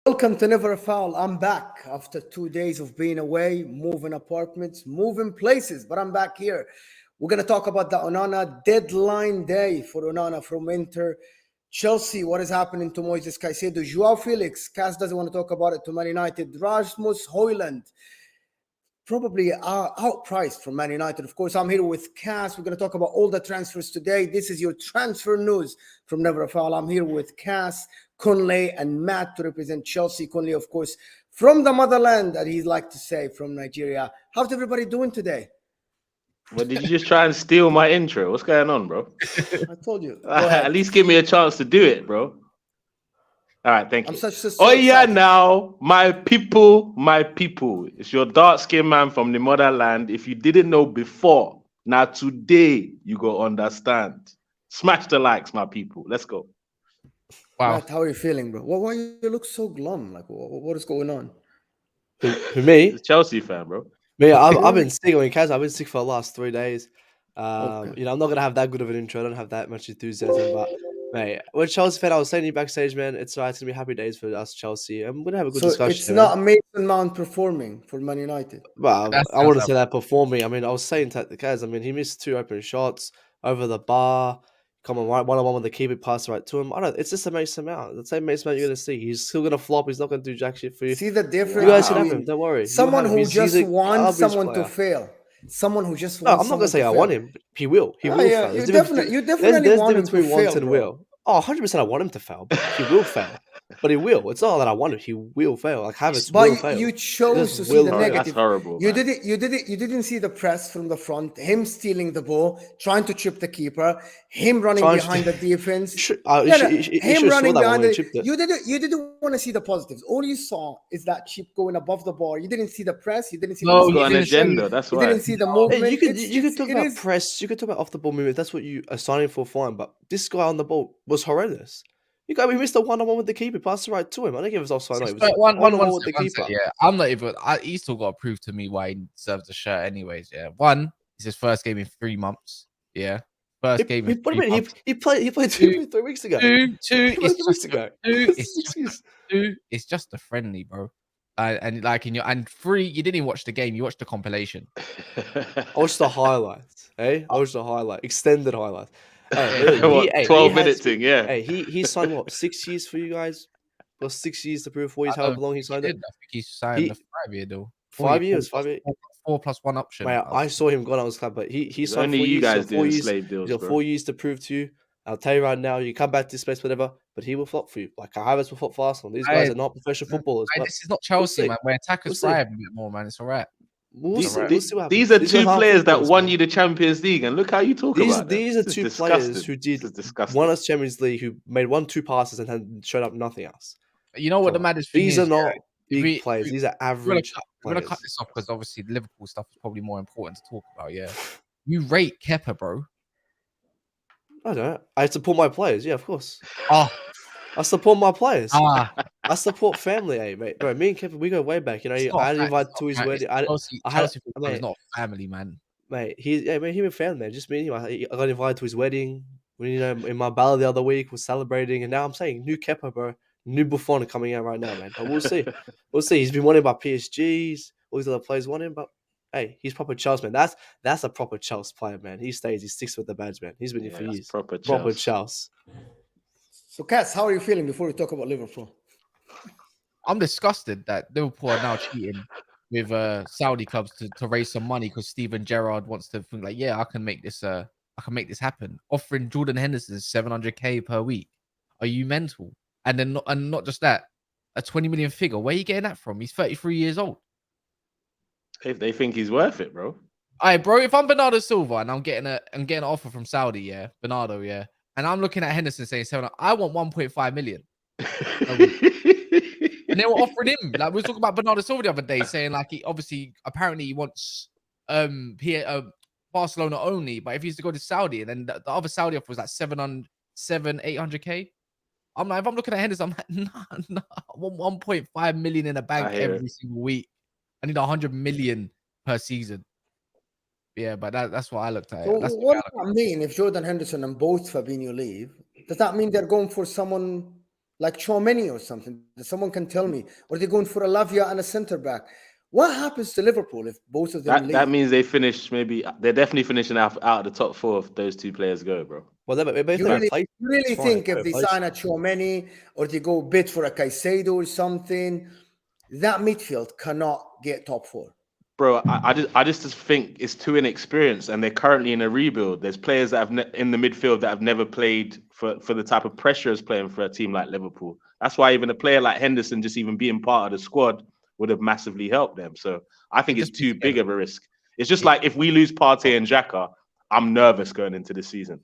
Welcome to Never a Foul. I'm back after 2 days of being away, moving apartments, moving places, but I'm back here. We're going to talk about the Onana deadline day for Onana from Inter. Chelsea, what is happening to Moises Caicedo? Joao Felix, Cass doesn't want to talk about it, to Man United. Rasmus Hojlund, probably outpriced from Man United. Of course, I'm here with Cass. We're going to talk about all the transfers today. This is your transfer news from Never a Foul. I'm here with Cass, Conley, and Matt to represent Chelsea. Conley, of course, from the motherland, that he'd like to say, from Nigeria. How's everybody doing today? Well, did you just try and steal my intro? What's going on, bro? I told you. At least give me a chance to do it, bro. All right, thank you. So yeah, now, my people. It's your dark-skinned man from the motherland. If you didn't know before, now today you go understand. Smash the likes, my people. Let's go. Wow. Matt, how are you feeling, bro? Why you look so glum? Like, what is going on? For me? It's a Chelsea fan, bro. Me, I've been sick. I've been sick for the last 3 days. Okay. You know, I'm not going to have that good of an intro. I don't have that much enthusiasm, but... Mate, we're Chelsea fan. I was saying you backstage, man. It's all right. It's gonna be happy days for us, Chelsea. I'm gonna have a good discussion. It's not a Mason Mount performing for Man United. Well, I wouldn't say that performing. I mean, I was saying to the guys. I mean, he missed 2 open shots over the bar. Come on, one-on-one with the keeper, pass right to him. It's just a Mason Mount. The same Mason Mount you're gonna see. He's still gonna flop. He's not gonna do jack shit for you. See the difference? You guys can have him. Don't worry. Someone who just wants someone to fail. Someone who just wants. No, I'm not gonna say I want him. He will. He will fail. You definitely want him to fail. And will. Oh, 100% I want him to fail, but he will fail. But he will. It's not that I want him. He will fail. Like Havertz will fail. You chose to see the negative. That's horrible. You didn't see the press from the front. Him stealing the ball, trying to chip the keeper. Him running behind the defense. Him running behind You didn't want to see the positives. All you saw is that chip going above the bar. You didn't see the press. You didn't see. He's got an agenda. That's why. You didn't see the movement. Hey, you could talk about press. You could talk about off the ball movement. That's what you are signing for, fine. But this guy on the ball was horrendous. We missed a one-on-one with the keeper. Pass it right to him. I don't give us offside. It was one-on-one with the keeper. Yeah, I'm not even. He's still got to prove to me why he deserves the shirt, anyways. Yeah, one, it's his first game in 3 months. Yeah, first game. He played 3 weeks ago. Two. It's just a friendly, bro. And 3, you didn't even watch the game. You watched the compilation. I watched the highlights. I watched the highlight, extended highlights. 12-minute thing, yeah. Hey, he signed what, 6 years for you guys? Plus 6 years to prove 4 years, however long he signed it. I think he signed a 5-year deal. 5 years, 5 years. 4+1 option. Mate, I saw him go down his club, but he signed only 4 you years. guys doing 4 years. slave deals, He's got bro. 4 years to prove to you. I'll tell you right now, you come back to this place, whatever, but he will flop for you. Like Havertz will flop for Arsenal. These guys are not professional footballers. This is not Chelsea, man. Where attackers thrive a bit more, man. It's all right. These are 2 players that won you the Champions League, and look how you talk about them. These are 2 players who did won us Champions League, who made 1-2 passes and had showed up nothing else. You know what the maddest thing is? These are not big players. These are average. We're gonna cut this off because obviously the Liverpool stuff is probably more important to talk about. Yeah, you rate Kepa, bro. I don't. I support my players. Yeah, of course. Oh, I support my players. I support family, mate. Bro, me and Kevin, we go way back. You know, I invited to his wedding. Chelsea is not family, man. Mate, he a family, man. Just me and him. I got invited to his wedding. In my ballot the other week, was celebrating, and now I'm saying new Kepa, bro. New Buffon coming out right now, man. But we'll see. We'll see. He's been wanted by PSGs. All these other players want him, but hey, he's proper Chelsea, man. That's a proper Chelsea player, man. He stays. He sticks with the badge, man. He's been here for years. Proper Chelsea. So, Cass, how are you feeling before we talk about Liverpool? I'm disgusted that Liverpool are now cheating with Saudi clubs to raise some money because Steven Gerrard wants to think like, yeah, I can make this happen. Offering Jordan Henderson 700k per week. Are you mental? And then not just that, a 20 million figure. Where are you getting that from? He's 33 years old. If they think he's worth it, bro. All right, bro. If I'm Bernardo Silva and I'm getting an offer from Saudi, yeah, Bernardo, yeah, and I'm looking at Henderson saying, I want 1.5 million. And they were offering him. Like we were talking about Bernardo Silva the other day, saying like apparently he wants Barcelona only. But if he used to go to Saudi, and then the other Saudi offer was like 800k. I'm like, if I'm looking at Henderson, I'm like, nah, I want 1.5 million in the bank every single week. I need 100 million per season. Yeah, but that's what I looked at. So That's what does that mean if Jordan Henderson and both Fabinho leave? Does that mean they're going for someone like Tchouaméni or something? Someone can tell me. Or they're going for a Lavia and a centre back? What happens to Liverpool if both of them leave? That means they finish, maybe they're definitely finishing out of the top 4 if those 2 players go, bro. Well, they both You really think if they replace. sign a Tchouaméni or they go bid for a Caicedo or something, that midfield cannot get top 4? Bro, I just think it's too inexperienced, and they're currently in a rebuild. There's players that have in the midfield that have never played for the type of pressure as playing for a team like Liverpool. That's why even a player like Henderson just even being part of the squad would have massively helped them. So I think it's too big of a risk. It's just like if we lose Partey and Xhaka, I'm nervous going into the season.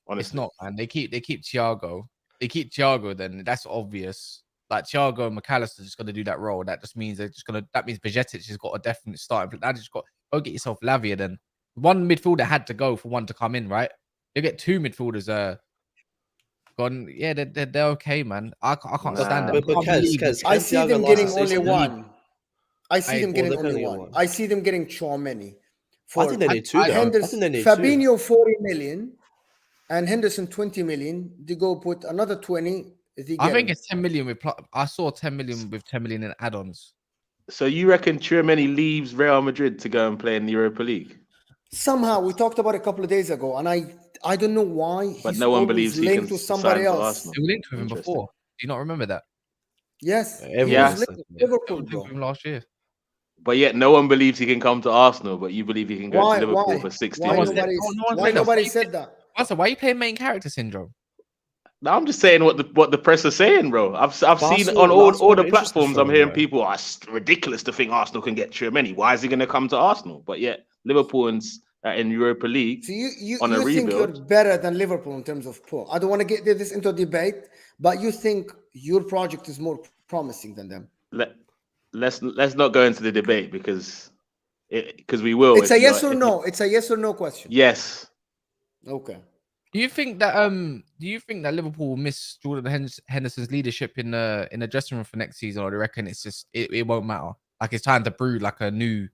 Honestly, it's not, man. They keep Thiago. They keep Thiago. Then that's obvious. Like Thiago and McAllister just going to do that role. That just means they're just going to. That means Bajcetic has got a definite start. That just got go get yourself Lavia. Then one midfielder had to go for one to come in, right? They get 2 midfielders. Gone. Yeah, they're okay, man. I can't stand it. But I see them getting only one. I see them getting only one. I see them getting Tchouaméni. I think they need 2. Henderson, Fabinho 40 million and Henderson 20 million. They go put another 20. I think it's 10 million with. I saw 10 million with 10 million in add-ons. So you reckon Tchouaméni leaves Real Madrid to go and play in the Europa League? Somehow we talked about it a couple of days ago, and I don't know why. But no one believes he linked can to somebody sign for else. Arsenal. They were linked with him before. Do you not remember that? Yes, yeah. Liverpool, linked with him last year. But yet no one believes he can come to Arsenal, but you believe he can go to Liverpool for 60 million. Why nobody said that? Also, why are you playing main character syndrome? No, I'm just saying what the press are saying, bro. I've seen on all the platforms. I'm hearing people, it's ridiculous to think Arsenal can get Tchouaméni. Why is he going to come to Arsenal? But yet Liverpool in Europa League. So you on a think rebuild. you're better than Liverpool in terms of pull. I don't want to get this into a debate, but you think your project is more promising than them. Let's not go into the debate because we will. It's a yes or no. It's a yes or no question. Yes. Okay. Do you think that Liverpool will miss Jordan Henderson's leadership in the dressing room for next season, or do you reckon it's just it won't matter? Like it's time to brew like a new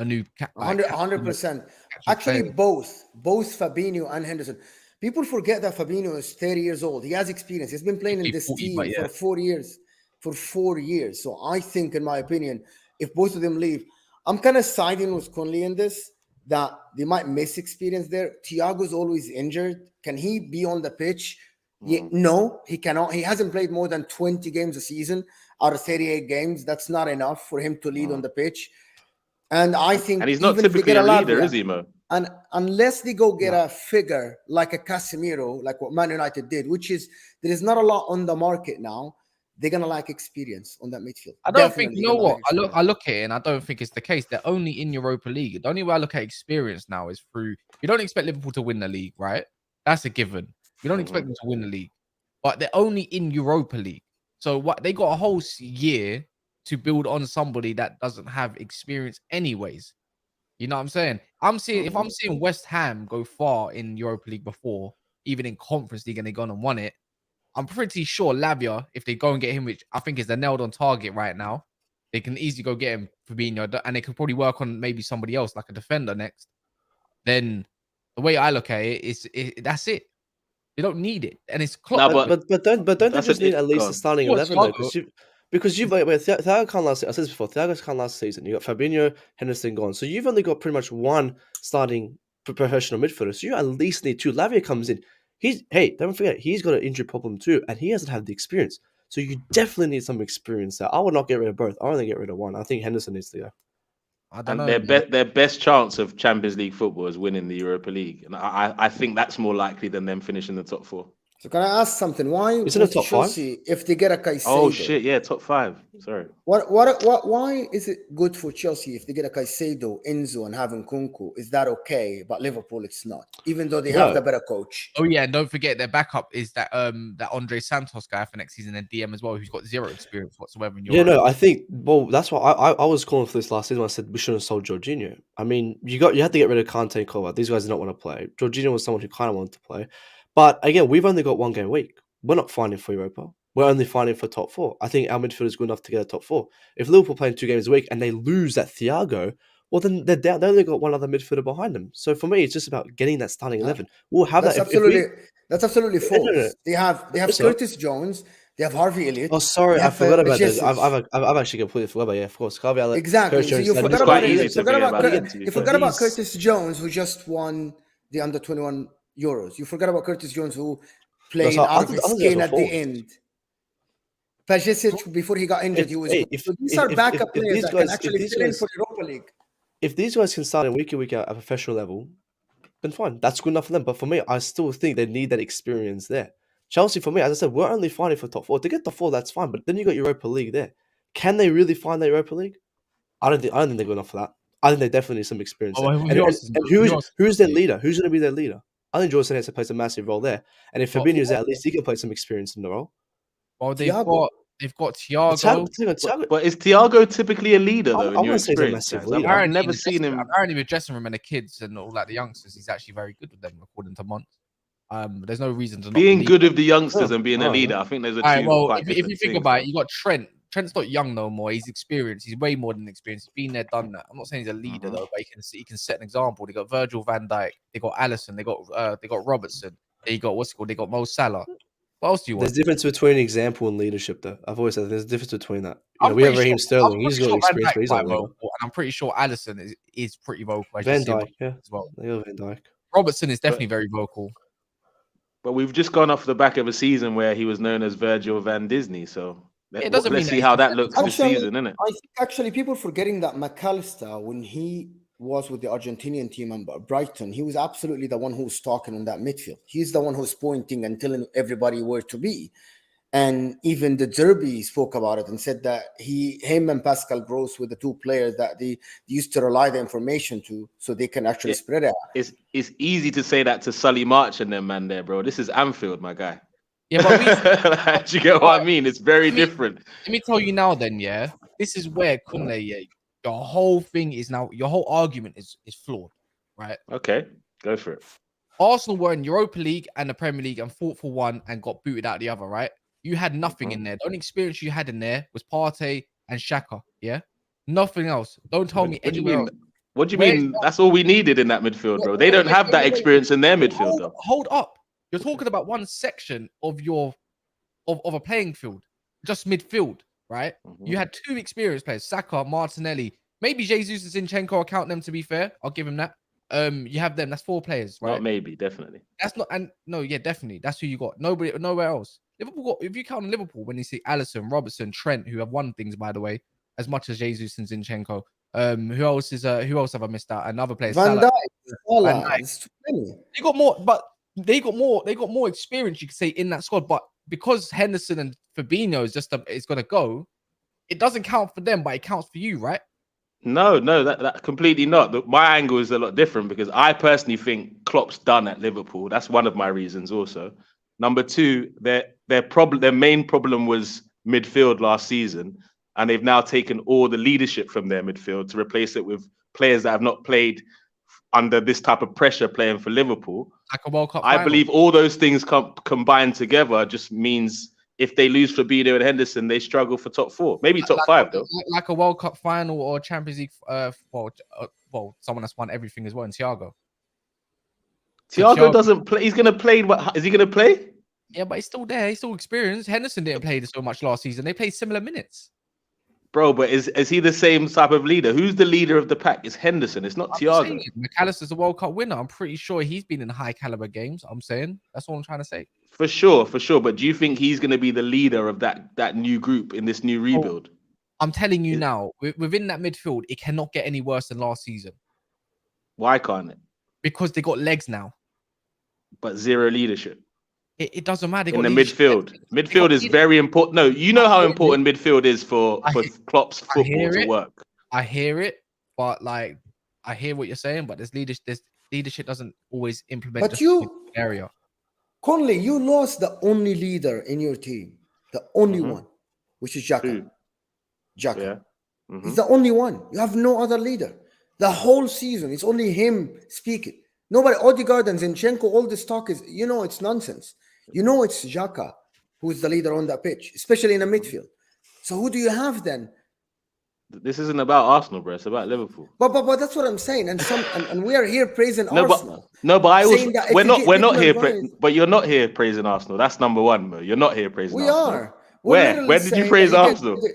100%. Actually, both Fabinho and Henderson. People forget that Fabinho is 30 years old. He has experience. He's been playing in this team for 4 years. For 4 years. So I think, in my opinion, if both of them leave, I'm kind of siding with Conley in this, that they might miss experience there. Thiago's always injured. Can he be on the pitch? No, he cannot. He hasn't played more than 20 games a season out of 38 games. That's not enough for him to lead on the pitch. And I think, and he's not typically a leader, is he, Mo? And unless they go get a figure like a Casemiro, like what Man United did, which is there is not a lot on the market now, they're gonna lack experience on that midfield. I don't think, you know what? I look at it and I don't think it's the case. They're only in Europa League. The only way I look at experience now is through. You don't expect Liverpool to win the league, right? That's a given. You don't expect them to win the league, but they're only in Europa League. So what they got a whole year to build on somebody that doesn't have experience, anyways. You know what I'm saying? If I'm seeing West Ham go far in Europa League before, even in Conference League, and they've gone and won it, I'm pretty sure Lavia, if they go and get him, which I think is the nailed on target right now, they can easily go get him for Fabinho, and they can probably work on maybe somebody else, like a defender next. Then the way I look at it is, that's it. They don't need it, and it's Klopp. No, but don't they just need at least a starting 11 though? Because Thiago can't last. I said this before. Thiago can't last season. You got Fabinho, Henderson gone, so you've only got pretty much one starting professional midfielder. So you at least need 2. Lavia comes in. Don't forget, he's got an injury problem too, and he hasn't had the experience. So you definitely need some experience there. I would not get rid of both. I only get rid of one. I think Henderson needs to go. I don't know. Their best chance of Champions League football is winning the Europa League, and I think that's more likely than them finishing the top 4. So can I ask something? Why Isn't it would top 5? Chelsea, if they get a Caicedo? Oh shit, yeah, top 5. Sorry. Why is it good for Chelsea if they get a Caicedo, Enzo, and having Kunku? Is that okay? But Liverpool, it's not, even though they have No. the better coach. Oh yeah, and don't forget their backup is that Andre Santos guy for next season in DM as well, who's got 0 experience whatsoever in Europe. Yeah, no, I think that's why I was calling for this last season. I said we shouldn't have sold Jorginho. I mean, you had to get rid of Kante and Kovac. These guys did not want to play. Jorginho was someone who kind of wanted to play, but again, we've only got 1 game a week. We're not fighting for Europa. We're only fighting for top 4. I think our midfield is good enough to get a top 4. If Liverpool playing 2 games a week and they lose that Thiago, well, then they're down. They only got 1 other midfielder behind them. So for me, it's just about getting that starting 11. We'll have That's that. That's absolutely false. no. They have So- Curtis Jones. They have Harvey Elliott. Oh, sorry, They I have, forgot about Jesus. this. I've actually completely forgot about. Yeah, of course, Exactly. Curtis So Jones, you that forgot is It's about quite it. easy You to forgot forget about about him, to be you fair. forgot about He's- Curtis Jones, who just won the under 21 Euros. You forgot about Curtis Jones, who played so out of I his think skin those at were the forced. end. Pajicic, before he got injured, he was good. So these are backup players these that guys, can actually fill in for the Europa League. if these guys can start in week in week out at a professional level, then fine, that's good enough for them. But for me, I still think they need that experience there. Chelsea, for me, as I said, we're only fighting for top 4. To get top 4, that's fine. But then you got Europa League there. Can they really find the Europa League? I don't think they're good enough for that. I think they definitely need some experience. Oh, There. who And else is good? Who else is who's their good? leader? Who's going to be their leader? I think Jordan has to play a massive role there. And if Well, Fabinho's there, at least he can play some experience in the role. Well, they've Thiago. got But Thiago. But is Thiago typically a leader though? I In your wouldn't say he's a experience, massive guys? leader. I've in never the seen dressing- him. Apparently, with dressing room and the kids and all like the youngsters, he's actually very good with them, according to Mont. There's no reason to not Being believe good with the youngsters and being a Oh, leader, I think those are All right, two well, quite if different you think things, about though. it, you got Trent. Trent's not young no more. He's experienced. He's way more than experienced. He's been there, done that. I'm not saying he's a leader though, but he can set an example. They got Virgil van Dijk. They got Allison. They got Robertson. They got what's it called? They got Mo Salah. What else do you There's want? a difference between example and leadership, though. I've always said there's a difference between that. I'm We have pretty Raheem sure- Sterling. I'm He's pretty got sure Van experience, Dijk's but he's not a quite leader. vocal, and I'm pretty sure Allison is pretty vocal. As Van you see him Dijk, yeah. as well. They got Van Dijk. Robertson is definitely very vocal. But we've just gone off the back of a season where he was known as Virgil van Disney. So It doesn't let's mean see that how he's that looks this Actually, season, innit? I think actually people forgetting that McAllister, when he was with the Argentinian team and Brighton, he was absolutely the one who was talking on that midfield. He's the one who's pointing and telling everybody where to be. And even the Derby spoke about it and said that him and Pascal Gross were the 2 players that they used to rely the information to, so they can actually spread it out. It's easy to say that to Sully March and them man there, bro. This is Anfield, my guy. Yeah, but Like, do you get what I mean? It's very different. let me tell you now, then, yeah, this is where Kunle, yeah, your whole thing is now, your whole argument is flawed, right? Okay, go for it. Arsenal were in Europa League and the Premier League and fought for one and got booted out the other, right? You had nothing in there. The only experience you had in there was Partey and Xhaka, yeah? Nothing else. Don't tell me What do you anywhere mean? else. What do you Where- mean? That's all we needed in that midfield, bro. They don't have that experience in their midfield, though. Hold up. You're talking about one section of of a playing field, just midfield, right? You had 2 experienced players, Saka, Martinelli, maybe Jesus and Zinchenko. I'll count them, to be fair. I'll give him that. You have them. That's 4 players, right? Not maybe, definitely. That's not, and no, yeah, definitely. That's who you got. Nowhere else. Liverpool got, if you count Liverpool, when you see Allison, Robertson, Trent, who have won things, by the way, as much as Jesus and Zinchenko. Who else have I missed out? Another player. Van Salah. Dijk, Salah, Van Dijk. it's too many. They got more, but they got more experience, you could say, in that squad. But because Henderson and Fabinho is gonna go, it doesn't count for them, but it counts for you, right? No, that completely not. My angle is a lot different because I personally think Klopp's done at Liverpool. That's one of my reasons also. Number 2, their main problem was midfield last season, and they've now taken all the leadership from their midfield to replace it with players that have not played under this type of pressure playing for Liverpool. Like a World Cup. I final. believe all those things combined together just means if they lose Fabinho and Henderson, they struggle for top 4, maybe top 5 though. Like a World Cup final or Champions League. Well, someone that's won everything as well. And Thiago Doesn't play. He's gonna play. What is he gonna play? Yeah, but he's still there. He's still experienced. Henderson didn't play so much last season. They played similar minutes. Bro, but is he the same type of leader? Who's the leader of the pack? It's Henderson. It's not Thiago. McAllister's a World Cup winner. I'm pretty sure he's been in high caliber games. I'm saying that's all I'm trying to say. For sure. But do you think he's going to be the leader of that new group in this new rebuild? I'm telling you now, within that midfield, it cannot get any worse than last season. Why can't it? Because they got legs now. But zero leadership. It doesn't matter. They in got the leadership. midfield. Midfield is very important. No, you know how important midfield is for Klopp's I football hear to it. work. I hear it, but like I hear what you're saying, but there's leadership. Leadership doesn't always implement. But just you, area. Conley, you lost the only leader in your team, the only one, which is Xhaka. Who? Xhaka. Yeah. He's the only one. You have no other leader. The whole season, it's only him speaking. Nobody, Odegaard and Zinchenko, all this talk is, it's nonsense. It's Xhaka who's the leader on that pitch, especially in the midfield. So who do you have then? This isn't about Arsenal, bro. It's about Liverpool. But that's what I'm saying. And we are here praising No, Arsenal. but I was saying that we're if not you we're get not here. Declan Rice- But you're not here praising Arsenal. That's number one, Mo. You're not here praising We Arsenal. are. We're Where? literally When did you saying praise that you Arsenal?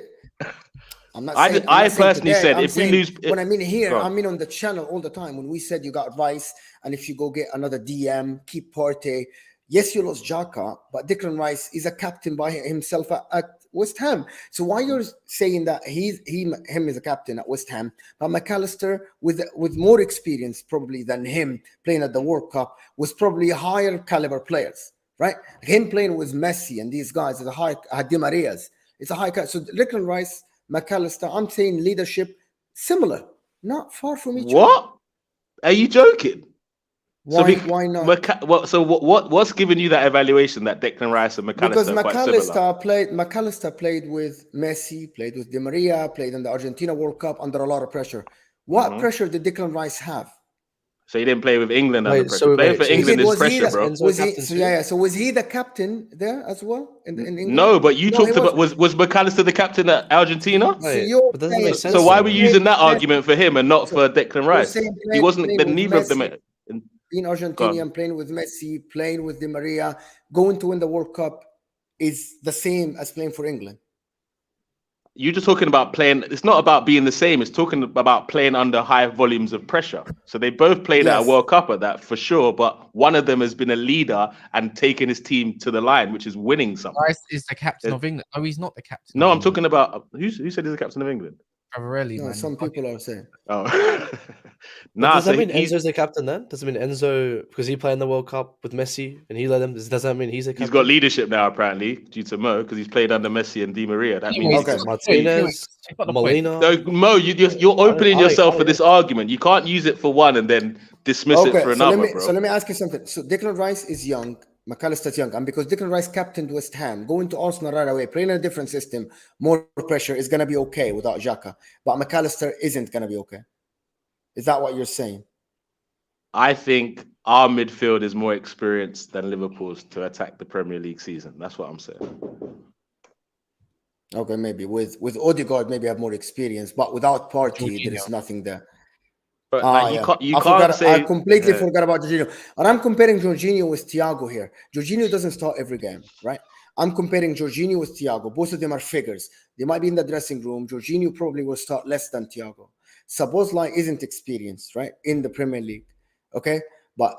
I'm not I saying. did- I I'm not saying personally today. said I'm if we saying lose- when I mean here, Go on. I mean on the channel all the time. When we said you got Rice, and if you go get another DM, keep Partey. Yes, you lost Xhaka, but Declan Rice is a captain by himself at West Ham. So why you're saying that him is a captain at West Ham, but McAllister with more experience probably than him playing at the World Cup was probably higher caliber players, right? Him playing with Messi and these guys is a high Di Maria's. It's a high. So Declan Rice, McAllister, I'm saying leadership similar, not far from each other. What? Are you joking? Why not? What's giving you that evaluation that Declan Rice and McAllister Because are quite similar? McAllister played with Messi, played with Di Maria, played in the Argentina World Cup under a lot of pressure. What pressure did Declan Rice have? So he didn't play with England under pressure. Playing for England is pressure, bro. So was he the captain there as well in England? No, but you talked about was McAllister the captain at Argentina? But doesn't make sense. So why were you using that argument for him and not for Declan Rice? He wasn't. Neither of them. Being Argentinian, playing with Messi, playing with Di Maria, going to win the World Cup is the same as playing for England. You're just talking about playing. It's not about being the same. It's talking about playing under high volumes of pressure. So they both played at a World Cup at that for sure. But one of them has been a leader and taken his team to the line, which is winning something. Rice is the captain of England. No, he's not the captain. No, I'm talking about who said he's the captain of England? Cavarelli, No, man. some people are saying. Oh, Does that mean Enzo's the captain then? Does it mean Enzo because he played in the World Cup with Messi and he led them? Does that mean he's a captain? He's got leadership now, apparently, due to Mo, because he's played under Messi and Di Maria. That means Martinez, Molina. No, Mo, you're opening yourself for this argument. You can't use it for one and then dismiss it for another, bro. So let me ask you something. So Declan Rice is young. McAllister's young, and because Declan Rice captained West Ham, going to Arsenal right away, playing in a different system, more pressure is going to be okay without Xhaka. But McAllister isn't going to be okay. Is that what you're saying? I think our midfield is more experienced than Liverpool's to attack the Premier League season. That's what I'm saying. Okay, maybe with Odegaard, maybe have more experience, but without Partey, there is nothing there. But I completely forgot about Jorginho. And I'm comparing Jorginho with Thiago here. Jorginho doesn't start every game, right? I'm comparing Jorginho with Thiago. Both of them are figures. They might be in the dressing room. Jorginho probably will start less than Thiago. Szoboszlai isn't experienced, right, in the Premier League. Okay, but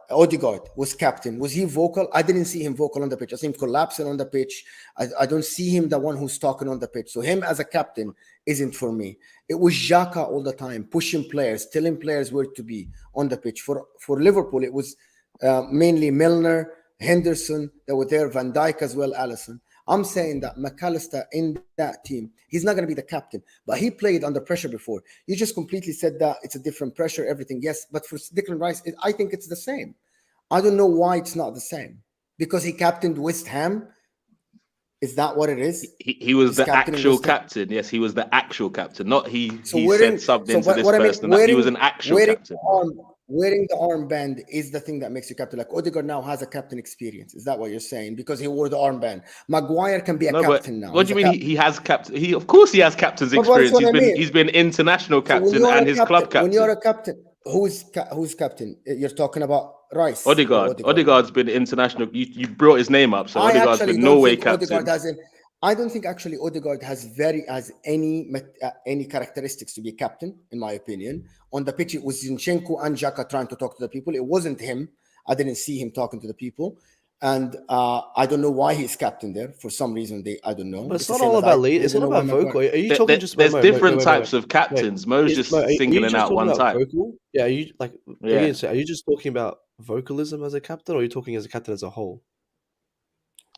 Odegaard was captain. Was he vocal? I didn't see him vocal on the pitch. I see him collapsing on the pitch. I don't see him the one who's talking on the pitch. So him as a captain isn't for me. It was Xhaka all the time, pushing players, telling players where to be on the pitch. For Liverpool, it was mainly Milner, Henderson that were there, Van Dijk as well, Alisson. I'm saying that McAllister in that team, he's not going to be the captain, but he played under pressure before. You just completely said that it's a different pressure, everything. Yes, but for Declan Rice, I think it's the same. I don't know why it's not the same. Because he captained West Ham. Is that what it is? He was the actual captain. Yes, he was the actual captain. Not he said something to this person. He was an actual captain. Wearing the armband is the thing that makes you captain. Like Odegaard now has a captain experience. Is that what you're saying? Because he wore the armband. Maguire can be a captain now. What do you mean he has captain? Of course he has captain's experience. He's been international captain and his club captain. When you're a captain, who's captain? You're talking about Rice. Odegaard's been international. You brought his name up, so Odegaard's been Norway captain. I don't think actually Odegaard has any characteristics to be a captain, in my opinion. On the pitch, it was Zinchenko and Xhaka trying to talk to the people. It wasn't him. I didn't see him talking to the people. And I don't know why he's captain there. For some reason, I don't know. But it's not all about lead. It's not about vocal. Are you talking just about... There's different types of captains. Mo's just singling out one type. Vocal? Yeah, are you just talking about vocalism as a captain, or are you talking as a captain as a whole?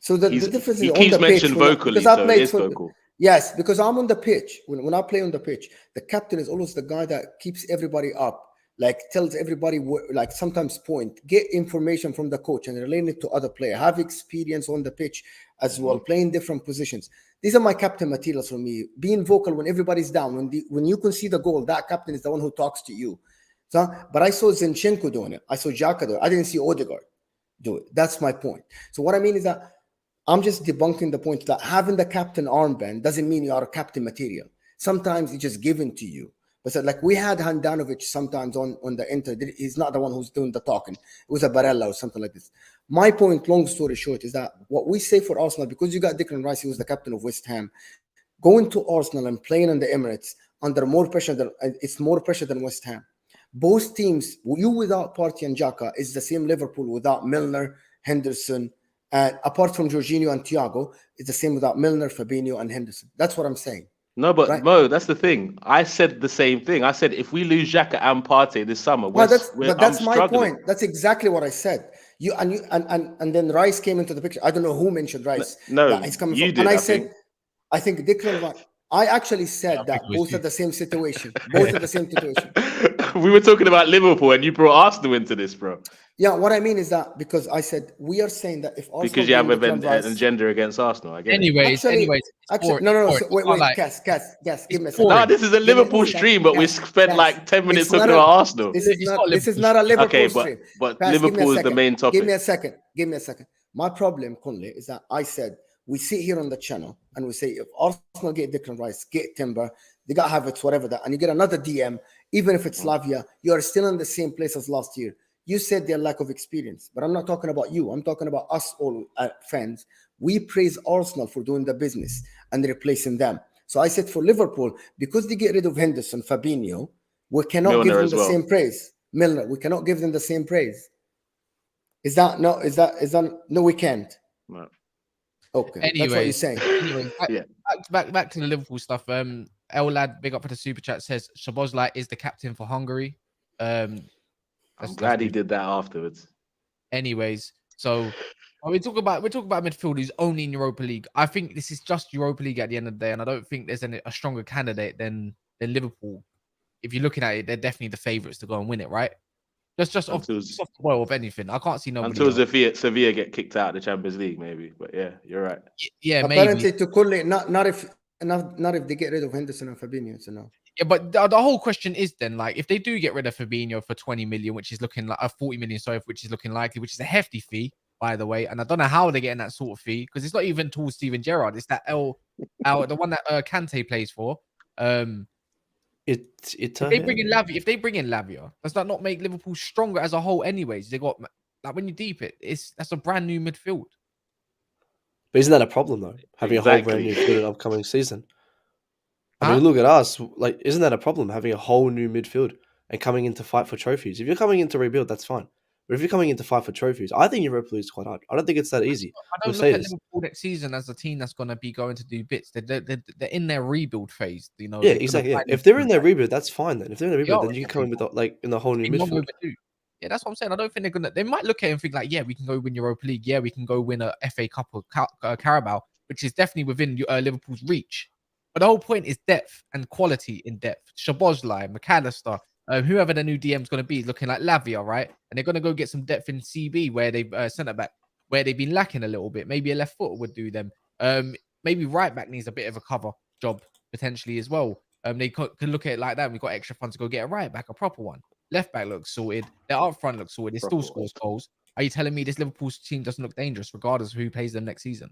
So the difference he is on keeps the pitch mentioning when vocally, because I so it played is for vocal. yes, because I'm on the pitch. When I play on the pitch, the captain is always the guy that keeps everybody up, like tells everybody like sometimes get information from the coach and relate it to other players. Have experience on the pitch as well, playing different positions. These are my captain materials for me. Being vocal when everybody's down, when you can see the goal, that captain is the one who talks to you. So, but I saw Zinchenko doing it. I saw Xhaka do it. I didn't see Odegaard do it. That's my point. So what I mean is that I'm just debunking the point that having the captain armband doesn't mean you are a captain material. Sometimes it's just given to you. But so, like we had Handanovic sometimes on the Inter. He's not the one who's doing the talking. It was a Barella or something like this. My point, long story short, is that what we say for Arsenal, because you got Declan Rice, he was the captain of West Ham, going to Arsenal and playing in the Emirates under more pressure it's more pressure than West Ham. Both teams, you without Partey and Xhaka is the same Liverpool without Milner, Henderson, and apart from Jorginho and Thiago, it's the same without Milner, Fabinho, and Henderson. That's what I'm saying. No, but right? Mo, that's the thing. I said the same thing. I said if we lose Xhaka and Partey this summer, But that's I'm my struggling. point. That's exactly what I said. And then Rice came into the picture. I don't know who mentioned Rice. No, that he's coming you from. did. And I think. said, I think Declan Rice. I actually said that both are the same situation. Both are the same situation. We were talking about Liverpool, and you brought Arsenal into this, bro. Yeah, what I mean is that because I said we are saying that if Arsenal because you have bring an agenda against Arsenal. I get Anyways, actually, no. So, wait, Cass, give me a second. No, this is a Liverpool stream, but we spent like 10 minutes talking about Arsenal. This is not a Liverpool stream. But Cass, Liverpool is the main topic. Give me a second. My problem, Conley, is that I said we sit here on the channel and we say if Arsenal get Declan Rice, get Timber, they got Havertz, whatever that, and you get another DM, even if it's Lavia, you are still in the same place as last year. You said their lack of experience, but I'm not talking about you. I'm talking about us all fans. We praise Arsenal for doing the business and replacing them. So I said for Liverpool, because they get rid of Henderson, Fabinho, we cannot give them the same praise. Milner, we cannot give them the same praise. Is that no? We can't. No. Okay, that's what you're saying. Anyway, back to the Liverpool stuff. El Lad, big up for the super chat, says Szoboszlai is the captain for Hungary. I'm glad he did that afterwards. Anyways, so we talk about midfield who's only in Europa League. I think this is just Europa League at the end of the day, and I don't think there's a stronger candidate than Liverpool. If you're looking at it, they're definitely the favourites to go and win it, right? Just off the boil of anything. I can't see nobody until Sevilla get kicked out of the Champions League, maybe. But yeah, you're right. Yeah, apparently maybe. to Conley, not if they get rid of Henderson and Fabinho, so no. Yeah, but the whole question is then, like, if they do get rid of Fabinho for 20 million, which is looking like 40 million, sorry, which is looking likely, which is a hefty fee, by the way, and I don't know how they're getting that sort of fee because it's not even towards Steven Gerrard. It's that the one that Kante plays for. If they bring in Lavia, does that not make Liverpool stronger as a whole? Anyways, they got like when you deep it, that's a brand new midfield. But isn't that a problem though? Having a whole brand new midfield in upcoming season. I mean, look at us. Like, isn't that a problem? Having a whole new midfield and coming in to fight for trophies. If you're coming in to rebuild, that's fine. But if you're coming in to fight for trophies, I think Europa League is quite hard. I don't think it's that easy. I don't look at Liverpool next season as a team that's going to be going to do bits. They're in their rebuild phase. You know. Yeah, exactly. Yeah. If they're in their rebuild, that's fine. Then if they're in their rebuild, then you can come in with in the whole new midfield. Yeah, that's what I'm saying. I don't think they're gonna. They might look at it and think like, yeah, we can go win Europa League. Yeah, we can go win a FA Cup or Carabao, which is definitely within Liverpool's reach. But the whole point is depth and quality in depth. Szoboszlai, McAllister, whoever the new DM is going to be, looking like Lavia, right? And they're going to go get some depth in CB where they've centre back, where they've been lacking a little bit. Maybe a left foot would do them. Maybe right back needs a bit of a cover job potentially as well. They could look at it like that. We've got extra funds to go get a right back, a proper one. Left back looks sorted. Their up front looks sorted. It still scores goals. Are you telling me this Liverpool team doesn't look dangerous regardless of who plays them next season?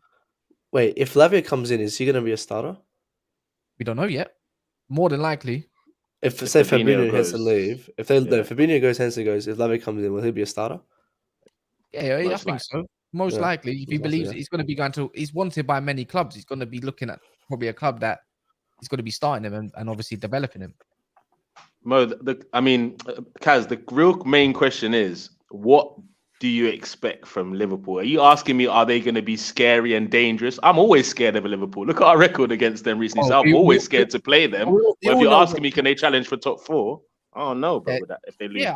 Wait, if Lavia comes in, is he going to be a starter? We don't know yet. More than likely. If say Fabinho and Henderson leave, Fabinho goes, Henderson goes, if Lavia comes in, will he be a starter? Yeah, I think so. Most likely, if he believes he's going to be he's wanted by many clubs. He's going to be looking at probably a club that he's going to be starting him and obviously developing him. Mo, Kaz, the real main question is, what do you expect from Liverpool? Are you asking me, are they going to be scary and dangerous? I'm always scared of Liverpool. Look at our record against them recently. So I'm always scared to play them. But if you're asking me, can they challenge for top 4? Oh no, bro. If they lose, of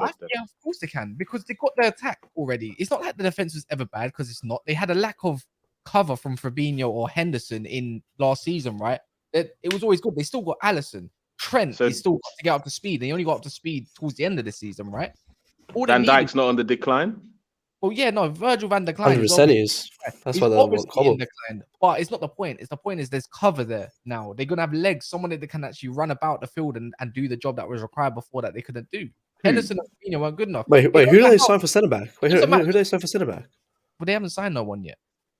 course they can because they got their attack already. It's not like the defense was ever bad because it's not. They had a lack of cover from Fabinho or Henderson in last season, right? It was always good. They still got Allison. Trent is still got to get up to speed. They only got up to speed towards the end of the season, right? All they Van needed. Dijk's not on the decline. Well, yeah, no, Virgil van der Klein is 100% obviously, is. That's he's why they want obviously Cobble. in decline, but it's not the point. It's the point is there's cover there now. They're gonna have legs, someone that can actually run about the field and do the job that was required before that they couldn't do. Henderson and Fabinho weren't good enough. Wait, It who don't do they matter sign for centre back? Wait, who doesn't matter. do they sign for centre back? But they haven't signed no one yet.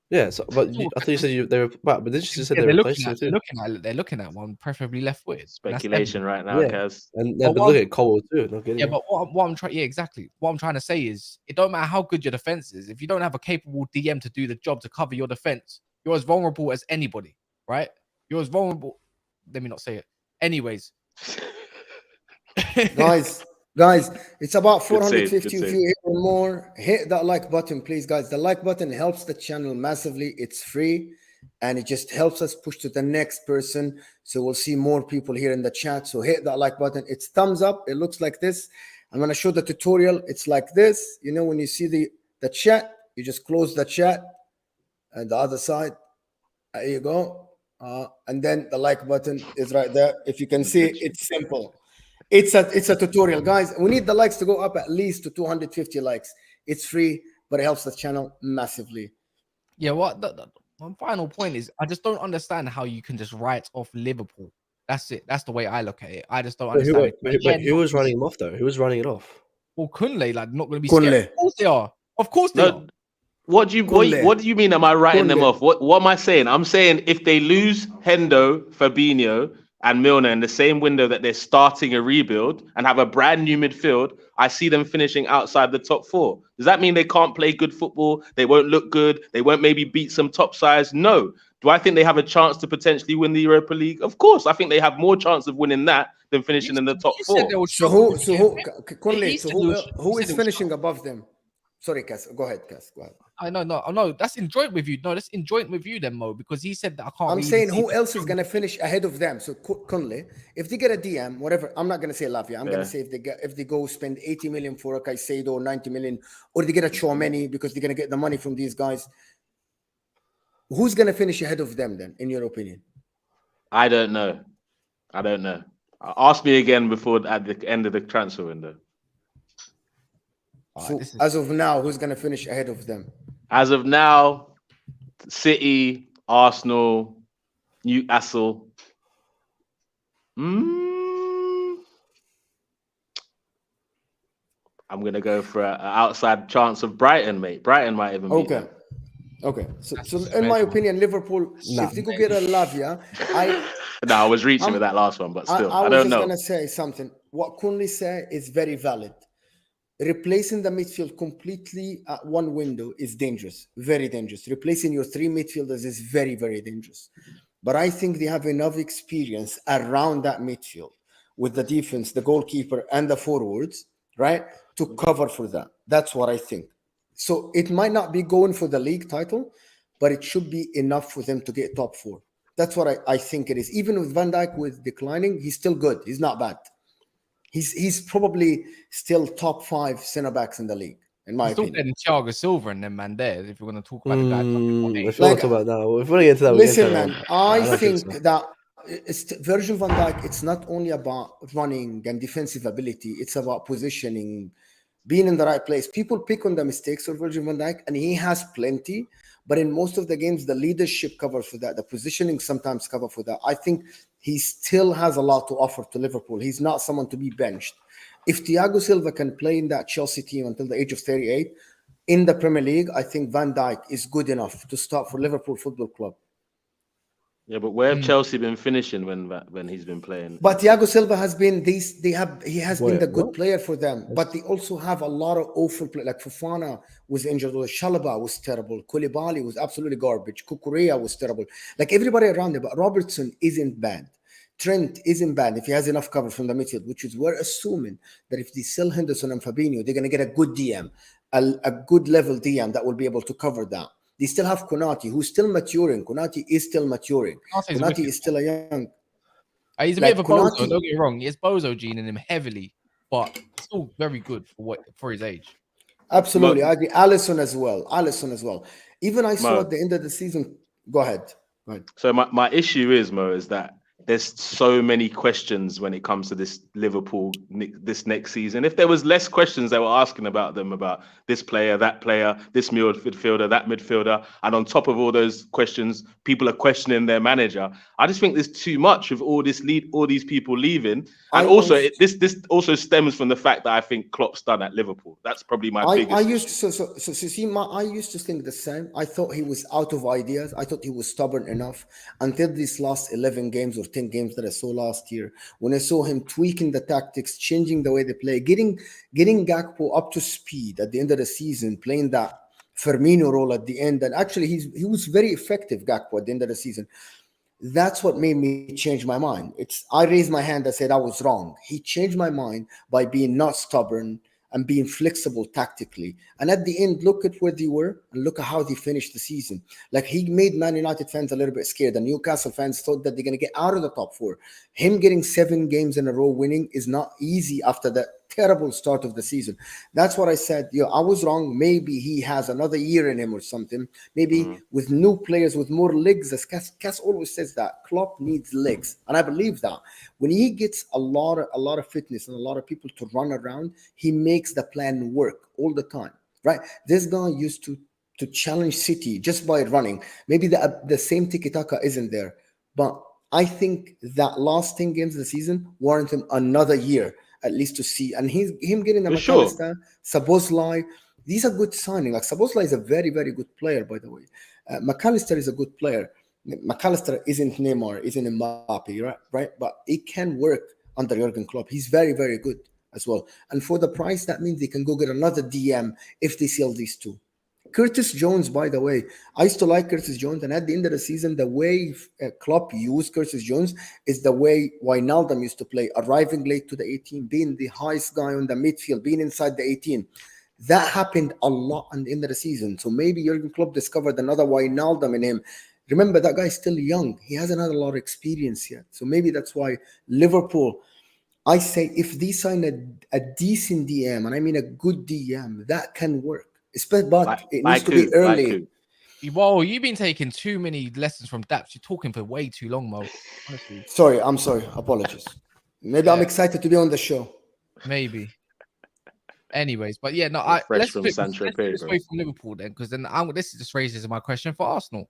Yeah, so, but I thought you said they were. But they just said Yeah, they they're replaced looking him at too. they're looking at one, preferably left footed. Speculation right now, Yeah. Kaz. And But but what- look at Cobble too. Not getting Yeah, him. but what I'm trying, yeah, exactly. What I'm trying to say is, it don't matter how good your defense is. If you don't have a capable DM to do the job to cover your defense, you're as vulnerable as anybody, right? You're as vulnerable. Let me not say it. Anyways, Guys, it's about Good save, 450. good If save. you hit or more, hit that like button, please, guys. The like button helps the channel massively. It's free, and it just helps us push to the next person. So we'll see more people here in the chat. So hit that like button. It's thumbs up. It looks like this. I'm gonna show the tutorial. It's like this. You know, when you see the chat, you just close the chat, and the other side. There you go. And then the like button is right there. If you can see, it's simple. It's a tutorial, guys. We need the likes to go up at least to 250 likes. It's free, but it helps the channel massively. yeah, what one final point is, I just don't understand how you can just write off Liverpool. That's it. That's the way I look at it. I just don't understand. Who was running him off though? Who was running it off? Well, Kunle, like, not going to be Kunle. scared. Of course they are. Of course they are. No, what do you Kunle. what do you mean? Am I writing them Kunle. off? What am I saying? I'm saying if they lose Hendo, Fabinho, and Milner in the same window that they're starting a rebuild and have a brand new midfield, I see them finishing outside the top four. Does that mean they can't play good football? They won't look good. They won't maybe beat some top sides? No. Do I think they have a chance to potentially win the Europa League? Of course, I think they have more chance of winning that than finishing in the top You said four. they will So struggle who, with so the who, game. Kunle, He so said who, they will- who he is said they will finishing above them? Sorry, Cass. Go ahead, Cass. Go ahead. I know. That's in joint with you. No, that's in joint with you then, Mo, because he said that I can't. I'm really saying see who them else is struggle. going to finish ahead of them? So Kunle, if they get a DM, whatever, I'm not going to say Lavia. I'm going Yeah. to say if they go spend 80 million for a Caicedo, 90 million, or they get a Chouameni because they're going to get the money from these guys. Who's going to finish ahead of them then, in your opinion? I don't know. Ask me again at the end of the transfer window. So this is- as of now, who's going to finish ahead of them? As of now, City, Arsenal, Newcastle. I'm gonna go for an outside chance of Brighton, mate. Brighton might even beat them. Okay. So in my opinion, Liverpool, if they go get a Lavia, No, I was reaching with that last one, but still, I don't know. going to say something. What Kunle said is very valid. Replacing the midfield completely at one window is dangerous, very dangerous. Replacing your three midfielders is very, very dangerous. But I think they have enough experience around that midfield with the defense, the goalkeeper, and the forwards, right, to cover for that. That's what I think. So it might not be going for the league title, but it should be enough for them to get top four. That's what I think it is. Even with Van Dijk with declining, he's still good. He's not bad. He's probably still top 5 center backs in the league, in my Still opinion. better than Thiago Silva and them man there. If we're going to talk about the guy, If you want Like- to talk about that, if we want to get into that, Listen, we'll get into man, that. I don't think so. that Virgil van Dijk, it's not only about running and defensive ability, it's about positioning, being in the right place. People pick on the mistakes of Virgil van Dijk, and he has plenty, but in most of the games, the leadership covers for that. The positioning sometimes cover for that. I think he still has a lot to offer to Liverpool. He's not someone to be benched. If Thiago Silva can play in that Chelsea team until the age of 38 in the Premier League, I think Van Dijk is good enough to start for Liverpool Football Club. Yeah, but where have Chelsea been finishing when he's been playing? But Thiago Silva has been he has been Wait, the good what? player for them. But they also have a lot of awful play. Like Fofana was injured, or Chalobah was terrible. Koulibaly was absolutely garbage. Cucurella was terrible. Like everybody around him. But Robertson isn't bad. Trent isn't bad if he has enough cover from the midfield, which is we're assuming that if they sell Henderson and Fabinho, they're going to get a good DM, a good level DM that will be able to cover that. They still have Konate, who's still maturing. Konate is still maturing. Konate's Konate wicked. is still a young. He's a Like bit of a bozo. Konate- Don't get me wrong. He has bozo gene in him heavily, but still very good for his age. Absolutely, Mo, I agree. Allison as well. Allison as well. Even I saw Mo. at the end of the season. Go ahead. Go ahead. So my issue is, Mo, is that there's so many questions when it comes to this Liverpool this next season. If there was less questions they were asking about them, about this player, that player, this midfielder, that midfielder, and on top of all those questions, people are questioning their manager. I just think there's too much of all these people leaving, I and also also, this also stems from the fact that I think Klopp's done at Liverpool. That's probably my I biggest used issue. so see I used to think the same. I thought he was out of ideas. I thought he was stubborn enough until these last 11 games or 10 games that I saw last year, when I saw him tweaking the tactics, changing the way they play, getting Gakpo up to speed at the end of the season, playing that Firmino role at the end. And actually he was very effective, Gakpo, at the end of the season. That's what made me change my mind. I raised my hand. I said I was wrong. He changed my mind by being not stubborn and being flexible tactically. And at the end, look at where they were and look at how they finished the season. Like, he made Man United fans a little bit scared. The Newcastle fans thought that they're going to get out of the top four. Him getting 7 games in a row winning is not easy after that terrible start of the season. That's what I said. I was wrong. Maybe he has another year in him or something. Maybe with new players, with more legs, as Cass always says, that Klopp needs legs. And I believe that. When he gets a lot of fitness and a lot of people to run around, he makes the plan work all the time, right? This guy used to challenge City just by running. Maybe the same tiki-taka isn't there, but I think that last 10 games of the season warrant him another year at least to see. And him getting the For sure. McAllister, Szoboszlai, these are good signing. Like, Szoboszlai is a very, very good player, by the way. McAllister is a good player. McAllister isn't Neymar, isn't Mbappe, right? But it can work under Jurgen Klopp. He's very, very good as well. And for the price, that means they can go get another DM if they sell these two. Curtis Jones, by the way, I used to like Curtis Jones, and at the end of the season, the way Klopp used Curtis Jones is the way Wijnaldum used to play, arriving late to the 18, being the highest guy on the midfield, being inside the 18. That happened a lot at the end of the season. So maybe Jurgen Klopp discovered another Wijnaldum in him. Remember, that guy's still young. He hasn't had a lot of experience yet. So maybe that's why Liverpool, I say, if they sign a decent DM, and I mean a good DM, that can work. But it needs to be early. Whoa, you've been taking too many lessons from Daps. You're talking for way too long, Mo. Honestly. Sorry, I'm sorry. Apologies. Maybe I'm excited to be on the show. Maybe. Anyways, but yeah, no, Let's flip this way from Liverpool then, because then this just raises my question for Arsenal.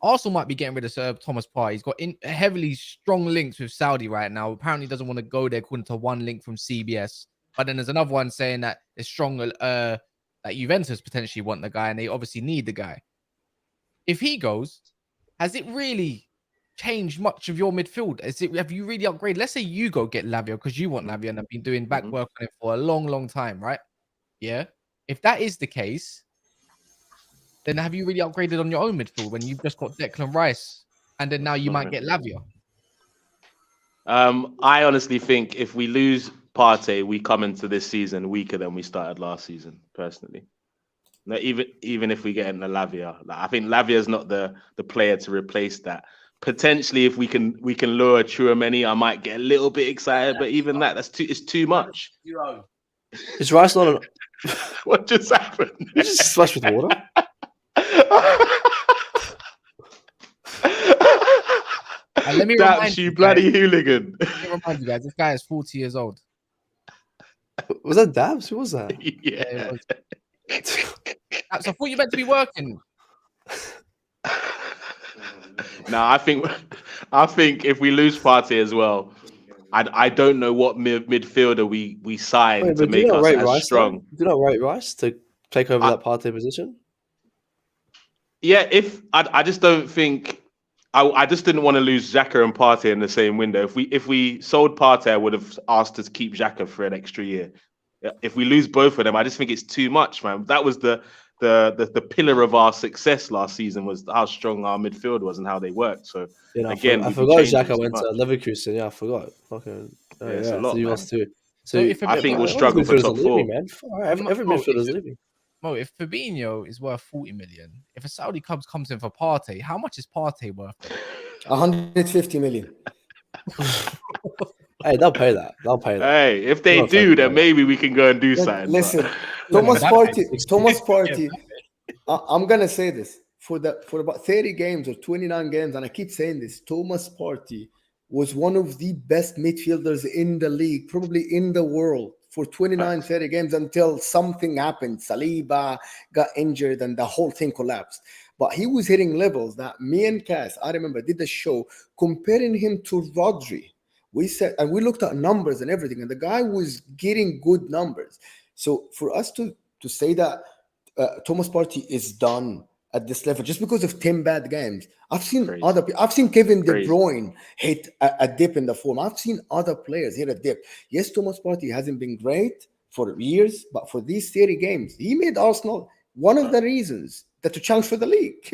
Arsenal might be getting rid of Thomas Partey. He's got heavily strong links with Saudi right now. Apparently doesn't want to go there, according to one link from CBS. But then there's another one saying that it's strong that Juventus potentially want the guy, and they obviously need the guy. If he goes, has it really changed much of your midfield? Have you really upgraded? Let's say you go get Lavia because you want Lavia and have been doing back work on it for a long, long time, right? Yeah. If that is the case, then have you really upgraded on your own midfield when you've just got Declan Rice and then now you might get Lavia? I honestly think if we lose Partey, we come into this season weaker than we started last season, personally. No, even if we get in the Lavia, I think Lavia is not the player to replace that. Potentially, if we can lure Tchouaméni, I might get a little bit excited, but even it's too much. Is Rice not an... What just happened? You just splashed with water. And let me remind you, bloody hooligan. Let me remind you guys, this guy is 40 years old. Was that Daps? Who was that? Yeah. Daps, I thought you meant to be working. No, I think if we lose Partey as well, I don't know what midfielder we signed to make us as Rice, strong. Do you not rate Rice to take over that Partey position? Yeah, I just don't think. I just didn't want to lose Xhaka and Partey in the same window. If we sold Partey, I would have asked to keep Xhaka for an extra year. If we lose both of them, I just think it's too much, man. That was the pillar of our success last season, was how strong our midfield was and how they worked. So again, I forgot Xhaka went to Leverkusen. Yeah, I forgot. Okay, it's a lot, so you man. lost too. So if I think we'll struggle for top four. Man. Every midfielder's leaving. Mo, if Fabinho is worth 40 million, if a Saudi club comes in for Partey, how much is Partey worth? 150 million. Hey, they'll pay that. Hey, if they do, then maybe we can go and do something. Listen, Thomas That Partey. makes Thomas sense. Partey. I'm gonna say this for about 30 games or 29 games, and I keep saying this. Thomas Partey was one of the best midfielders in the league, probably in the world, for 29, 30 games until something happened. Saliba got injured and the whole thing collapsed. But he was hitting levels that me and Cass, I remember, did the show comparing him to Rodri. We said, and we looked at numbers and everything, and the guy was getting good numbers. So for us to say that Thomas Partey is done at this level just because of 10 bad games. I've seen Crazy. I've seen Kevin De Crazy. Bruyne hit a dip in the form. I've seen other players hit a dip. Yes, Thomas Partey hasn't been great for years, but for these 30 games, he made Arsenal one of the reasons that to challenge for the league.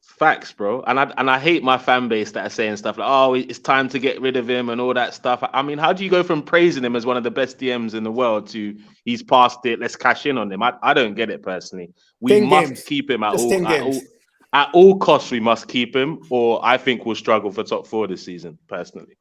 Facts, bro. And I hate my fan base that are saying stuff like, "Oh, it's time to get rid of him" and all that stuff. I mean, how do you go from praising him as one of the best DMs in the world to he's past it, let's cash in on him? I don't get it personally. We 10 must games. keep him at Just 10 games. at all costs. We must keep him, or I think we'll struggle for top 4 this season. Personally,